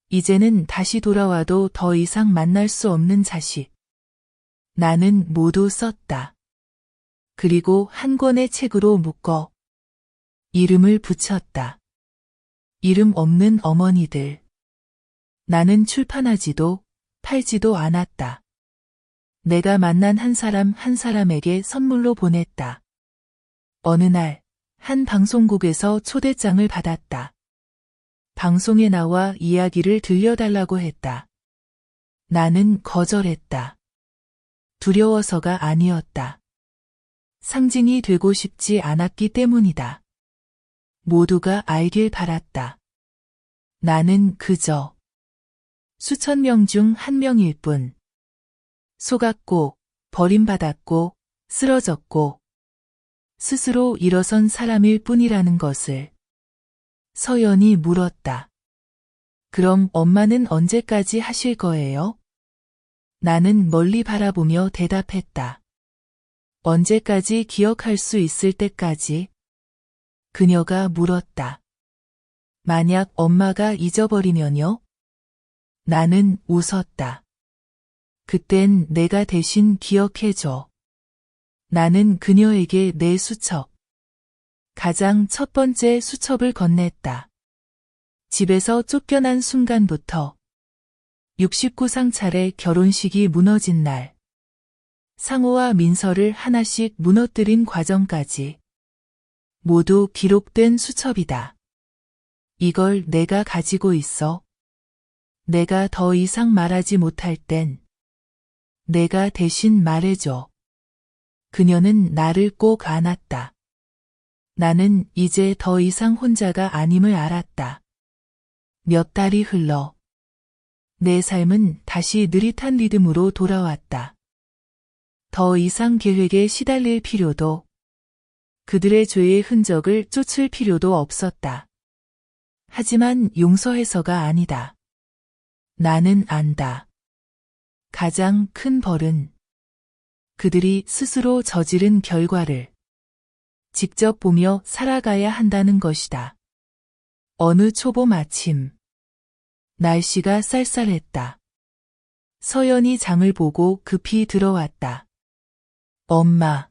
이제는 다시 돌아와도 더 이상 만날 수 없는 자식. 나는 모두 썼다. 그리고 한 권의 책으로 묶어 이름을 붙였다. 이름 없는 어머니들. 나는 출판하지도 팔지도 않았다. 내가 만난 한 사람 한 사람에게 선물로 보냈다. 어느 날, 한 방송국에서 초대장을 받았다. 방송에 나와 이야기를 들려달라고 했다. 나는 거절했다. 두려워서가 아니었다. 상징이 되고 싶지 않았기 때문이다. 모두가 알길 바랐다. 나는 그저 수천 명 중 한 명일 뿐. 속았고, 버림받았고, 쓰러졌고, 스스로 일어선 사람일 뿐이라는 것을. 서연이 물었다. 그럼 엄마는 언제까지 하실 거예요? 나는 멀리 바라보며 대답했다. 언제까지 기억할 수 있을 때까지? 그녀가 물었다. 만약 엄마가 잊어버리면요? 나는 웃었다. 그땐 내가 대신 기억해줘. 나는 그녀에게 내 수첩, 가장 첫 번째 수첩을 건넸다. 집에서 쫓겨난 순간부터 69상 차례 결혼식이 무너진 날, 상호와 민서를 하나씩 무너뜨린 과정까지 모두 기록된 수첩이다. 이걸 내가 가지고 있어. 내가 더 이상 말하지 못할 땐 내가 대신 말해줘. 그녀는 나를 꼭 안았다. 나는 이제 더 이상 혼자가 아님을 알았다. 몇 달이 흘러 내 삶은 다시 느릿한 리듬으로 돌아왔다. 더 이상 계획에 시달릴 필요도, 그들의 죄의 흔적을 쫓을 필요도 없었다. 하지만 용서해서가 아니다. 나는 안다. 가장 큰 벌은 그들이 스스로 저지른 결과를 직접 보며 살아가야 한다는 것이다. 어느 초봄 아침, 날씨가 쌀쌀했다. 서연이 장을 보고 급히 들어왔다. 엄마,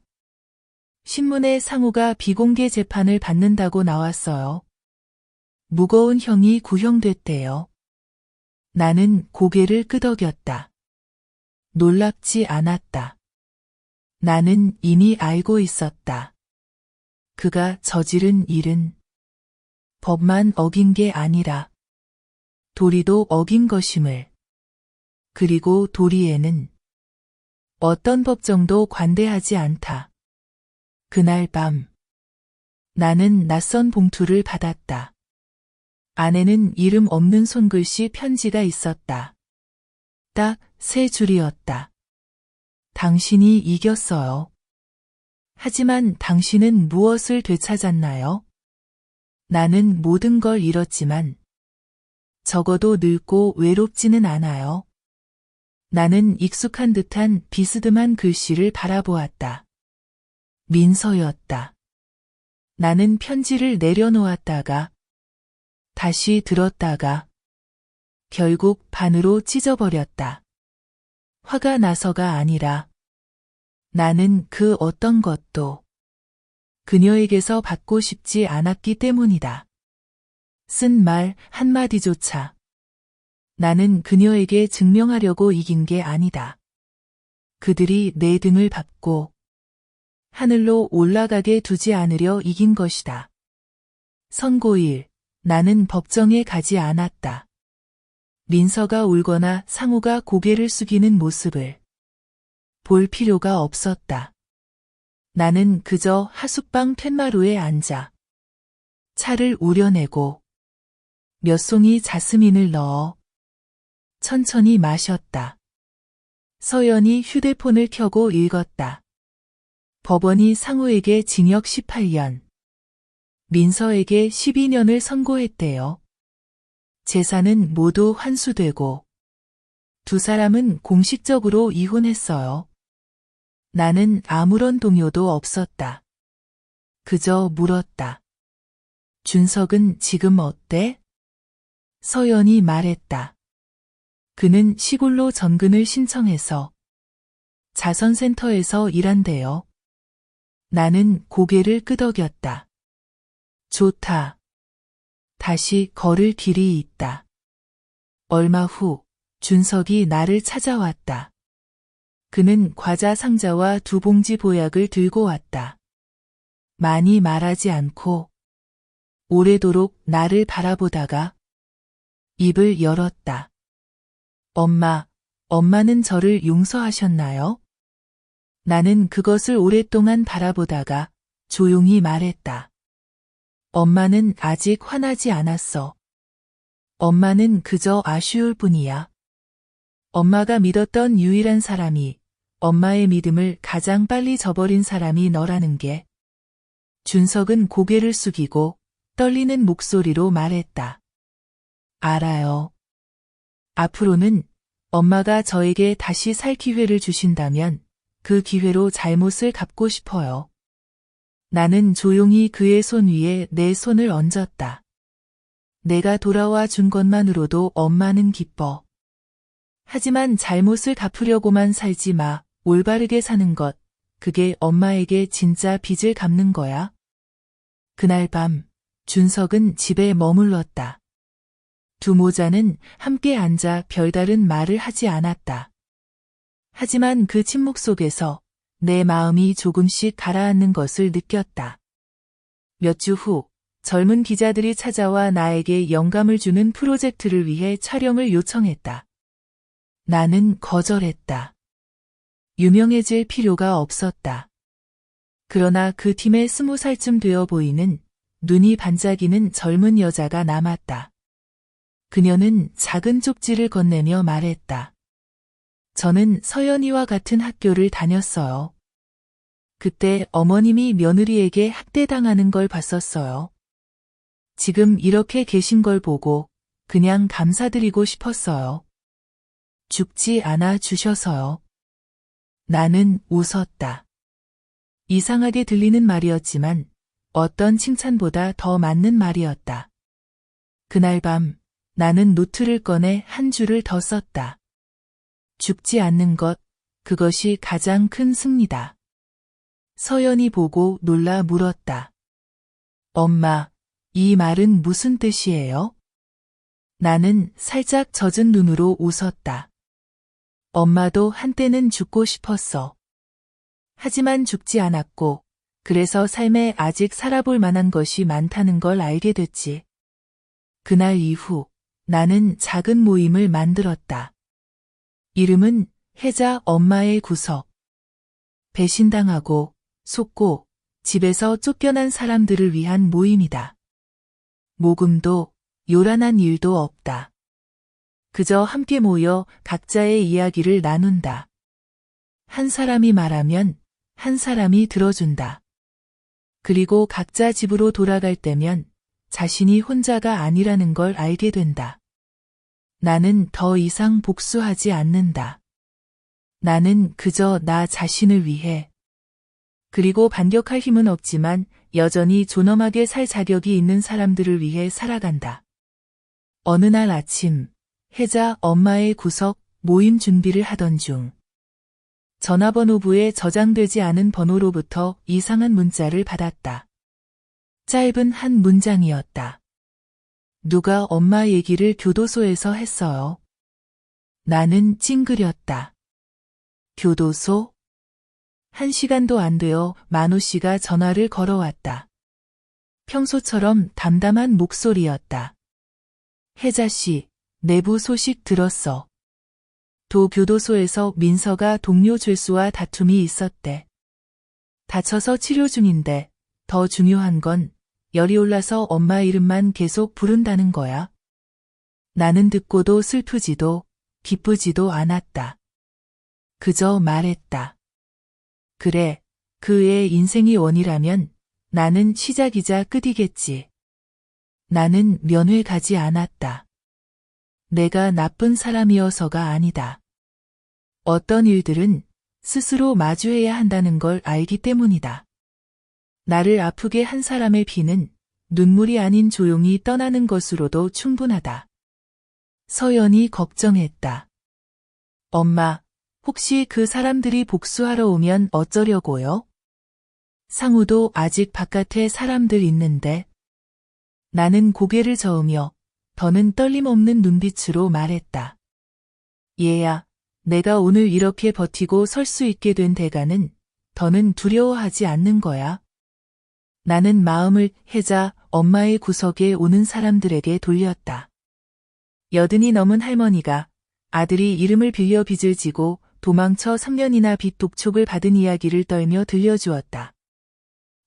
신문에 상우가 비공개 재판을 받는다고 나왔어요. 무거운 형이 구형됐대요. 나는 고개를 끄덕였다. 놀랍지 않았다. 나는 이미 알고 있었다. 그가 저지른 일은 법만 어긴 게 아니라 도리도 어긴 것임을. 그리고 도리에는 어떤 법정도 관대하지 않다. 그날 밤 나는 낯선 봉투를 받았다. 안에는 이름 없는 손글씨 편지가 있었다. 딱 3줄이었다. 당신이 이겼어요. 하지만 당신은 무엇을 되찾았나요? 나는 모든 걸 잃었지만 적어도 늙고 외롭지는 않아요. 나는 익숙한 듯한 비스듬한 글씨를 바라보았다. 민서였다. 나는 편지를 내려놓았다가 다시 들었다가 결국 반으로 찢어버렸다. 화가 나서가 아니라 나는 그 어떤 것도 그녀에게서 받고 싶지 않았기 때문이다. 쓴 말 한마디조차 나는 그녀에게 증명하려고 이긴 게 아니다. 그들이 내 등을 밟고 하늘로 올라가게 두지 않으려 이긴 것이다. 선고일, 나는 법정에 가지 않았다. 민서가 울거나 상우가 고개를 숙이는 모습을 볼 필요가 없었다. 나는 그저 하숙방 툇마루에 앉아 차를 우려내고 몇 송이 자스민을 넣어 천천히 마셨다. 서연이 휴대폰을 켜고 읽었다. 법원이 상우에게 징역 18년, 민서에게 12년을 선고했대요. 재산은 모두 환수되고 두 사람은 공식적으로 이혼했어요. 나는 아무런 동요도 없었다. 그저 물었다. 준석은 지금 어때? 서연이 말했다. 그는 시골로 전근을 신청해서 자선센터에서 일한대요. 나는 고개를 끄덕였다. 좋다. 다시 걸을 길이 있다. 얼마 후 준석이 나를 찾아왔다. 그는 과자 상자와 2봉지 보약을 들고 왔다. 많이 말하지 않고 오래도록 나를 바라보다가 입을 열었다. 엄마는 저를 용서하셨나요? 나는 그것을 오랫동안 바라보다가 조용히 말했다. 엄마는 아직 화나지 않았어. 엄마는 그저 아쉬울 뿐이야. 엄마가 믿었던 유일한 사람이, 엄마의 믿음을 가장 빨리 저버린 사람이 너라는 게. 준석은 고개를 숙이고 떨리는 목소리로 말했다. 알아요. 앞으로는 엄마가 저에게 다시 살 기회를 주신다면 그 기회로 잘못을 갚고 싶어요. 나는 조용히 그의 손 위에 내 손을 얹었다. 내가 돌아와 준 것만으로도 엄마는 기뻐. 하지만 잘못을 갚으려고만 살지 마. 올바르게 사는 것, 그게 엄마에게 진짜 빚을 갚는 거야. 그날 밤, 준석은 집에 머물렀다. 두 모자는 함께 앉아 별다른 말을 하지 않았다. 하지만 그 침묵 속에서 내 마음이 조금씩 가라앉는 것을 느꼈다. 몇 주 후, 젊은 기자들이 찾아와 나에게 영감을 주는 프로젝트를 위해 촬영을 요청했다. 나는 거절했다. 유명해질 필요가 없었다. 그러나 그 팀에 20살쯤 되어 보이는 눈이 반짝이는 젊은 여자가 남았다. 그녀는 작은 쪽지를 건네며 말했다. 저는 서연이와 같은 학교를 다녔어요. 그때 어머님이 며느리에게 학대당하는 걸 봤었어요. 지금 이렇게 계신 걸 보고 그냥 감사드리고 싶었어요. 죽지 않아 주셔서요. 나는 웃었다. 이상하게 들리는 말이었지만 어떤 칭찬보다 더 맞는 말이었다. 그날 밤 나는 노트를 꺼내 한 줄을 더 썼다. 죽지 않는 것, 그것이 가장 큰 승리다. 서연이 보고 놀라 물었다. 엄마, 이 말은 무슨 뜻이에요? 나는 살짝 젖은 눈으로 웃었다. 엄마도 한때는 죽고 싶었어. 하지만 죽지 않았고, 그래서 삶에 아직 살아볼 만한 것이 많다는 걸 알게 됐지. 그날 이후 나는 작은 모임을 만들었다. 이름은 혜자 엄마의 구석. 배신당하고 속고 집에서 쫓겨난 사람들을 위한 모임이다. 모금도 요란한 일도 없다. 그저 함께 모여 각자의 이야기를 나눈다. 한 사람이 말하면 한 사람이 들어준다. 그리고 각자 집으로 돌아갈 때면 자신이 혼자가 아니라는 걸 알게 된다. 나는 더 이상 복수하지 않는다. 나는 그저 나 자신을 위해. 그리고 반격할 힘은 없지만 여전히 존엄하게 살 자격이 있는 사람들을 위해 살아간다. 어느 날 아침, 혜자 엄마의 구석 모임 준비를 하던 중 전화번호부에 저장되지 않은 번호로부터 이상한 문자를 받았다. 짧은 한 문장이었다. 누가 엄마 얘기를 교도소에서 했어요. 나는 찡그렸다. 교도소? 1시간도 안 되어 만호 씨가 전화를 걸어왔다. 평소처럼 담담한 목소리였다. 혜자 씨, 내부 소식 들었어. 교도소에서 민서가 동료 죄수와 다툼이 있었대. 다쳐서 치료 중인데 더 중요한 건 열이 올라서 엄마 이름만 계속 부른다는 거야. 나는 듣고도 슬프지도 기쁘지도 않았다. 그저 말했다. 그래, 그의 인생이 원이라면 나는 시작이자 끝이겠지. 나는 면회 가지 않았다. 내가 나쁜 사람이어서가 아니다. 어떤 일들은 스스로 마주해야 한다는 걸 알기 때문이다. 나를 아프게 한 사람의 피는 눈물이 아닌 조용히 떠나는 것으로도 충분하다. 서연이 걱정했다. 엄마, 혹시 그 사람들이 복수하러 오면 어쩌려고요? 상우도 아직 바깥에 사람들 있는데. 나는 고개를 저으며 더는 떨림 없는 눈빛으로 말했다. 얘야, 내가 오늘 이렇게 버티고 설 수 있게 된 대가는 더는 두려워하지 않는 거야. 나는 마음을 해자 엄마의 구석에 오는 사람들에게 돌렸다. 80이 넘은 할머니가 아들이 이름을 빌려 빚을 지고 도망쳐 3년이나 빚 독촉을 받은 이야기를 떨며 들려주었다.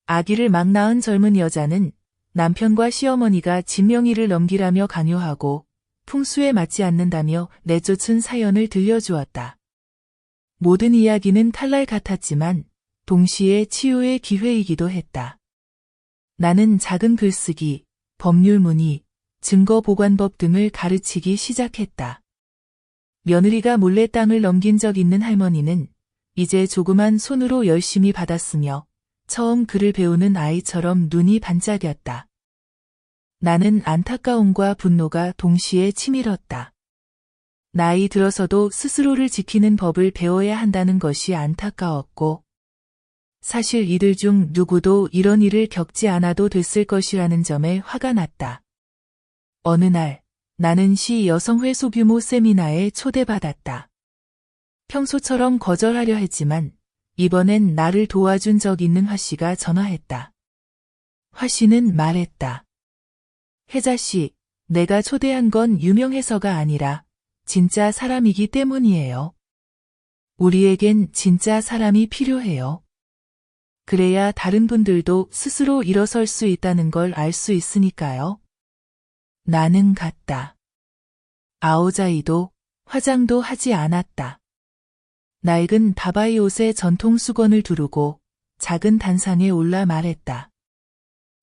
아기를 막 낳은 젊은 여자는 남편과 시어머니가 진명이를 넘기라며 강요하고 풍수에 맞지 않는다며 내쫓은 사연을 들려주었다. 모든 이야기는 칼날 같았지만 동시에 치유의 기회이기도 했다. 나는 작은 글쓰기, 법률 문의, 증거보관법 등을 가르치기 시작했다. 며느리가 몰래 땅을 넘긴 적 있는 할머니는 이제 조그만 손으로 열심히 받았으며 처음 글을 배우는 아이처럼 눈이 반짝였다. 나는 안타까움과 분노가 동시에 치밀었다. 나이 들어서도 스스로를 지키는 법을 배워야 한다는 것이 안타까웠고, 사실 이들 중 누구도 이런 일을 겪지 않아도 됐을 것이라는 점에 화가 났다. 어느 날, 나는 시 여성회 소규모 세미나에 초대받았다. 평소처럼 거절하려 했지만 이번엔 나를 도와준 적 있는 화 씨가 전화했다. 화 씨는 말했다. 혜자 씨, 내가 초대한 건 유명해서가 아니라 진짜 사람이기 때문이에요. 우리에겐 진짜 사람이 필요해요. 그래야 다른 분들도 스스로 일어설 수 있다는 걸 알 수 있으니까요. 나는 갔다. 아오자이도 화장도 하지 않았다. 낡은 바바이 옷에 전통 수건을 두르고 작은 단상에 올라 말했다.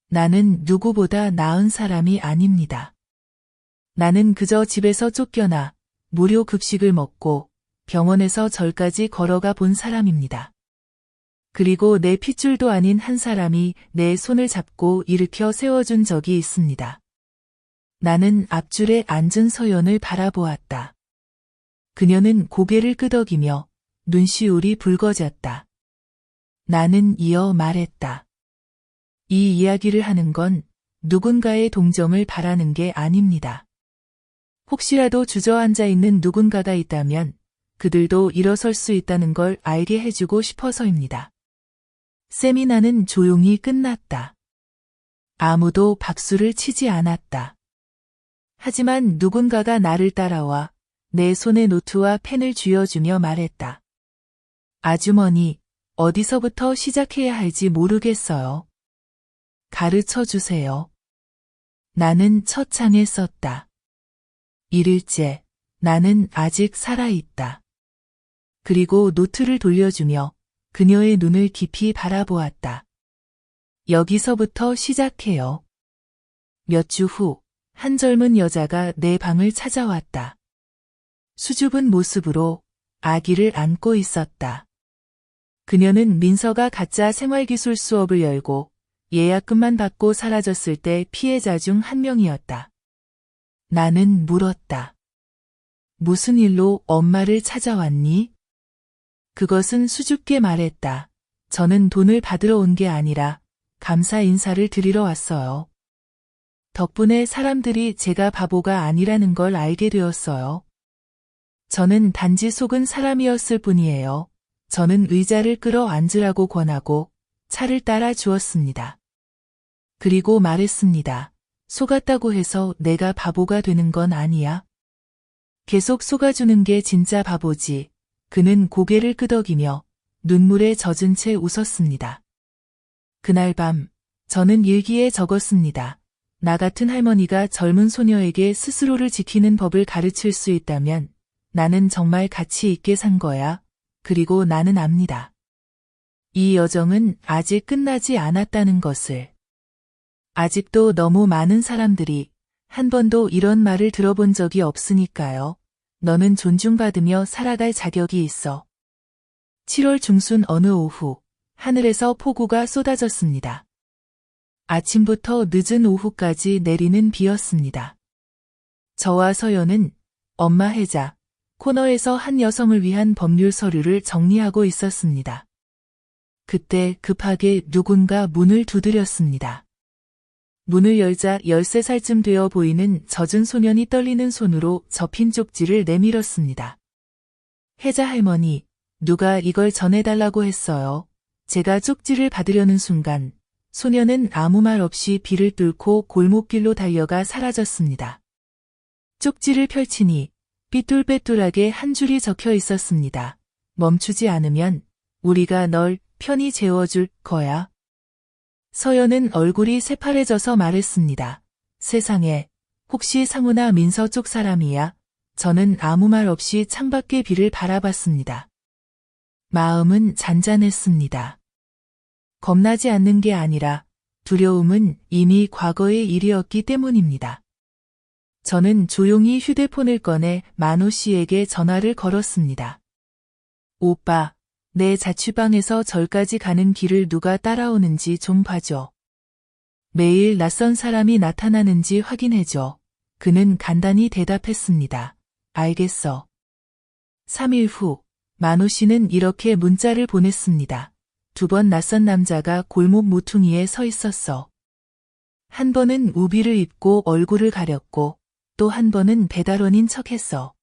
나는 누구보다 나은 사람이 아닙니다. 나는 그저 집에서 쫓겨나 무료 급식을 먹고 병원에서 절까지 걸어가 본 사람입니다. 그리고 내 핏줄도 아닌 한 사람이 내 손을 잡고 일으켜 세워준 적이 있습니다. 나는 앞줄에 앉은 서연을 바라보았다. 그녀는 고개를 끄덕이며 눈시울이 붉어졌다. 나는 이어 말했다. 이 이야기를 하는 건 누군가의 동정을 바라는 게 아닙니다. 혹시라도 주저앉아 있는 누군가가 있다면 그들도 일어설 수 있다는 걸 알게 해주고 싶어서입니다. 세미나는 조용히 끝났다. 아무도 박수를 치지 않았다. 하지만 누군가가 나를 따라와 내 손에 노트와 펜을 쥐어주며 말했다. 아주머니, 어디서부터 시작해야 할지 모르겠어요. 가르쳐 주세요. 나는 첫 장에 썼다. 1일째, 나는 아직 살아있다. 그리고 노트를 돌려주며 그녀의 눈을 깊이 바라보았다. 여기서부터 시작해요. 몇 주 후, 한 젊은 여자가 내 방을 찾아왔다. 수줍은 모습으로 아기를 안고 있었다. 그녀는 민서가 가짜 생활기술 수업을 열고 예약금만 받고 사라졌을 때 피해자 중 한 명이었다. 나는 물었다. 무슨 일로 엄마를 찾아왔니? 그것은 수줍게 말했다. 저는 돈을 받으러 온 게 아니라 감사 인사를 드리러 왔어요. 덕분에 사람들이 제가 바보가 아니라는 걸 알게 되었어요. 저는 단지 속은 사람이었을 뿐이에요. 저는 의자를 끌어 앉으라고 권하고 차를 따라 주었습니다. 그리고 말했습니다. 속았다고 해서 내가 바보가 되는 건 아니야. 계속 속아주는 게 진짜 바보지. 그는 고개를 끄덕이며 눈물에 젖은 채 웃었습니다. 그날 밤, 저는 일기에 적었습니다. 나 같은 할머니가 젊은 소녀에게 스스로를 지키는 법을 가르칠 수 있다면 나는 정말 가치 있게 산 거야. 그리고 나는 압니다. 이 여정은 아직 끝나지 않았다는 것을. 아직도 너무 많은 사람들이 한 번도 이런 말을 들어본 적이 없으니까요. 너는 존중받으며 살아갈 자격이 있어. 7월 중순 어느 오후, 하늘에서 폭우가 쏟아졌습니다. 아침부터 늦은 오후까지 내리는 비였습니다. 저와 서연은 엄마 혜자 코너에서 한 여성을 위한 법률 서류를 정리하고 있었습니다. 그때 급하게 누군가 문을 두드렸습니다. 문을 열자 13살쯤 되어 보이는 젖은 소년이 떨리는 손으로 접힌 쪽지를 내밀었습니다. 혜자 할머니, 누가 이걸 전해달라고 했어요. 제가 쪽지를 받으려는 순간 소년은 아무 말 없이 비를 뚫고 골목길로 달려가 사라졌습니다. 쪽지를 펼치니 삐뚤빼뚤하게 한 줄이 적혀 있었습니다. 멈추지 않으면 우리가 널 편히 재워줄 거야. 서연은 얼굴이 새파래져서 말했습니다. 세상에, 혹시 상우나 민서 쪽 사람이야? 저는 아무 말 없이 창밖의 비를 바라봤습니다. 마음은 잔잔했습니다. 겁나지 않는 게 아니라 두려움은 이미 과거의 일이었기 때문입니다. 저는 조용히 휴대폰을 꺼내 만호 씨에게 전화를 걸었습니다. 오빠, 내 자취방에서 절까지 가는 길을 누가 따라오는지 좀 봐줘. 매일 낯선 사람이 나타나는지 확인해줘. 그는 간단히 대답했습니다. 알겠어. 3일 후, 만호 씨는 이렇게 문자를 보냈습니다. 2번 낯선 남자가 골목 모퉁이에 서 있었어. 한 번은 우비를 입고 얼굴을 가렸고 또 한 번은 배달원인 척했어.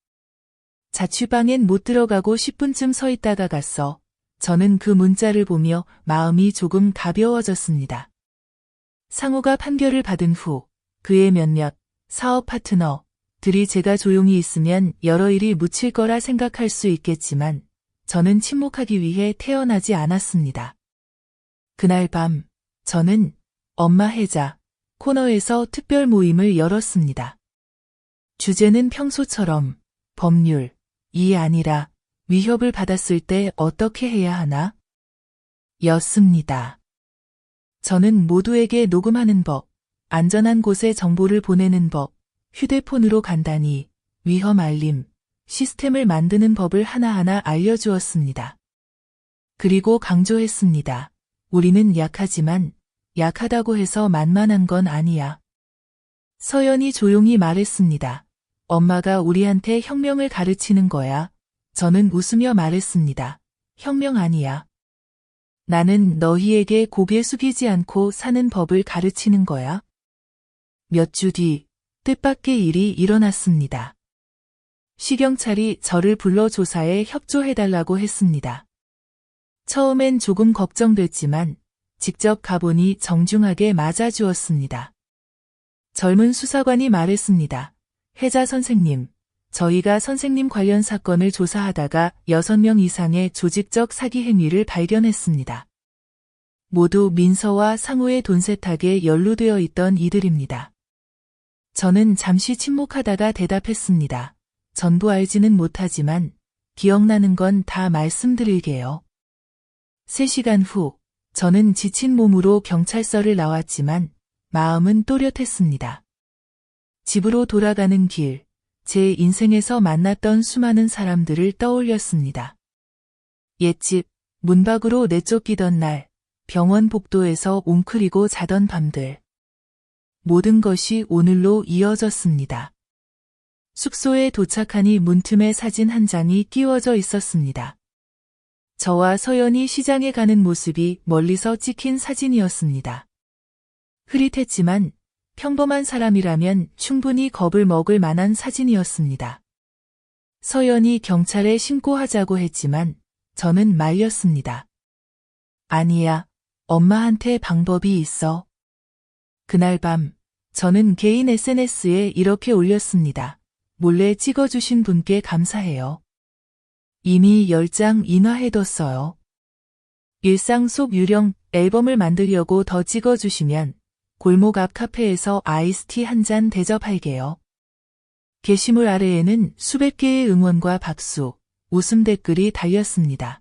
자취방엔 못 들어가고 10분쯤 서 있다가 갔어. 저는 그 문자를 보며 마음이 조금 가벼워졌습니다. 상우가 판결을 받은 후 그의 몇몇 사업 파트너들이 제가 조용히 있으면 여러 일이 묻힐 거라 생각할 수 있겠지만 저는 침묵하기 위해 태어나지 않았습니다. 그날 밤 저는 엄마 혜자 코너에서 특별 모임을 열었습니다. 주제는 평소처럼 법률이 아니라 위협을 받았을 때 어떻게 해야 하나? 였습니다. 저는 모두에게 녹음하는 법, 안전한 곳에 정보를 보내는 법, 휴대폰으로 간단히 위험 알림, 시스템을 만드는 법을 하나하나 알려주었습니다. 그리고 강조했습니다. 우리는 약하지만 약하다고 해서 만만한 건 아니야. 서연이 조용히 말했습니다. 엄마가 우리한테 혁명을 가르치는 거야. 저는 웃으며 말했습니다. 혁명 아니야. 나는 너희에게 고개 숙이지 않고 사는 법을 가르치는 거야. 몇 주 뒤 뜻밖의 일이 일어났습니다. 시경찰이 저를 불러 조사에 협조해달라고 했습니다. 처음엔 조금 걱정됐지만 직접 가보니 정중하게 맞아주었습니다. 젊은 수사관이 말했습니다. 혜자 선생님, 저희가 선생님 관련 사건을 조사하다가 6명 이상의 조직적 사기 행위를 발견했습니다. 모두 민서와 상우의 돈 세탁에 연루되어 있던 이들입니다. 저는 잠시 침묵하다가 대답했습니다. 전부 알지는 못하지만 기억나는 건 다 말씀드릴게요. 3시간 후 저는 지친 몸으로 경찰서를 나왔지만 마음은 또렷했습니다. 집으로 돌아가는 길, 제 인생에서 만났던 수많은 사람들을 떠올렸습니다. 옛집, 문 밖으로 내쫓기던 날, 병원 복도에서 웅크리고 자던 밤들. 모든 것이 오늘로 이어졌습니다. 숙소에 도착하니 문틈에 사진 한 장이 끼워져 있었습니다. 저와 서연이 시장에 가는 모습이 멀리서 찍힌 사진이었습니다. 흐릿했지만 평범한 사람이라면 충분히 겁을 먹을 만한 사진이었습니다. 서연이 경찰에 신고하자고 했지만 저는 말렸습니다. 아니야, 엄마한테 방법이 있어. 그날 밤 저는 개인 SNS에 이렇게 올렸습니다. 몰래 찍어주신 분께 감사해요. 이미 10장 인화해뒀어요. 일상 속 유령 앨범을 만들려고 더 찍어주시면 골목 앞 카페에서 아이스티 한 잔 대접할게요. 게시물 아래에는 수백 개의 응원과 박수, 웃음 댓글이 달렸습니다.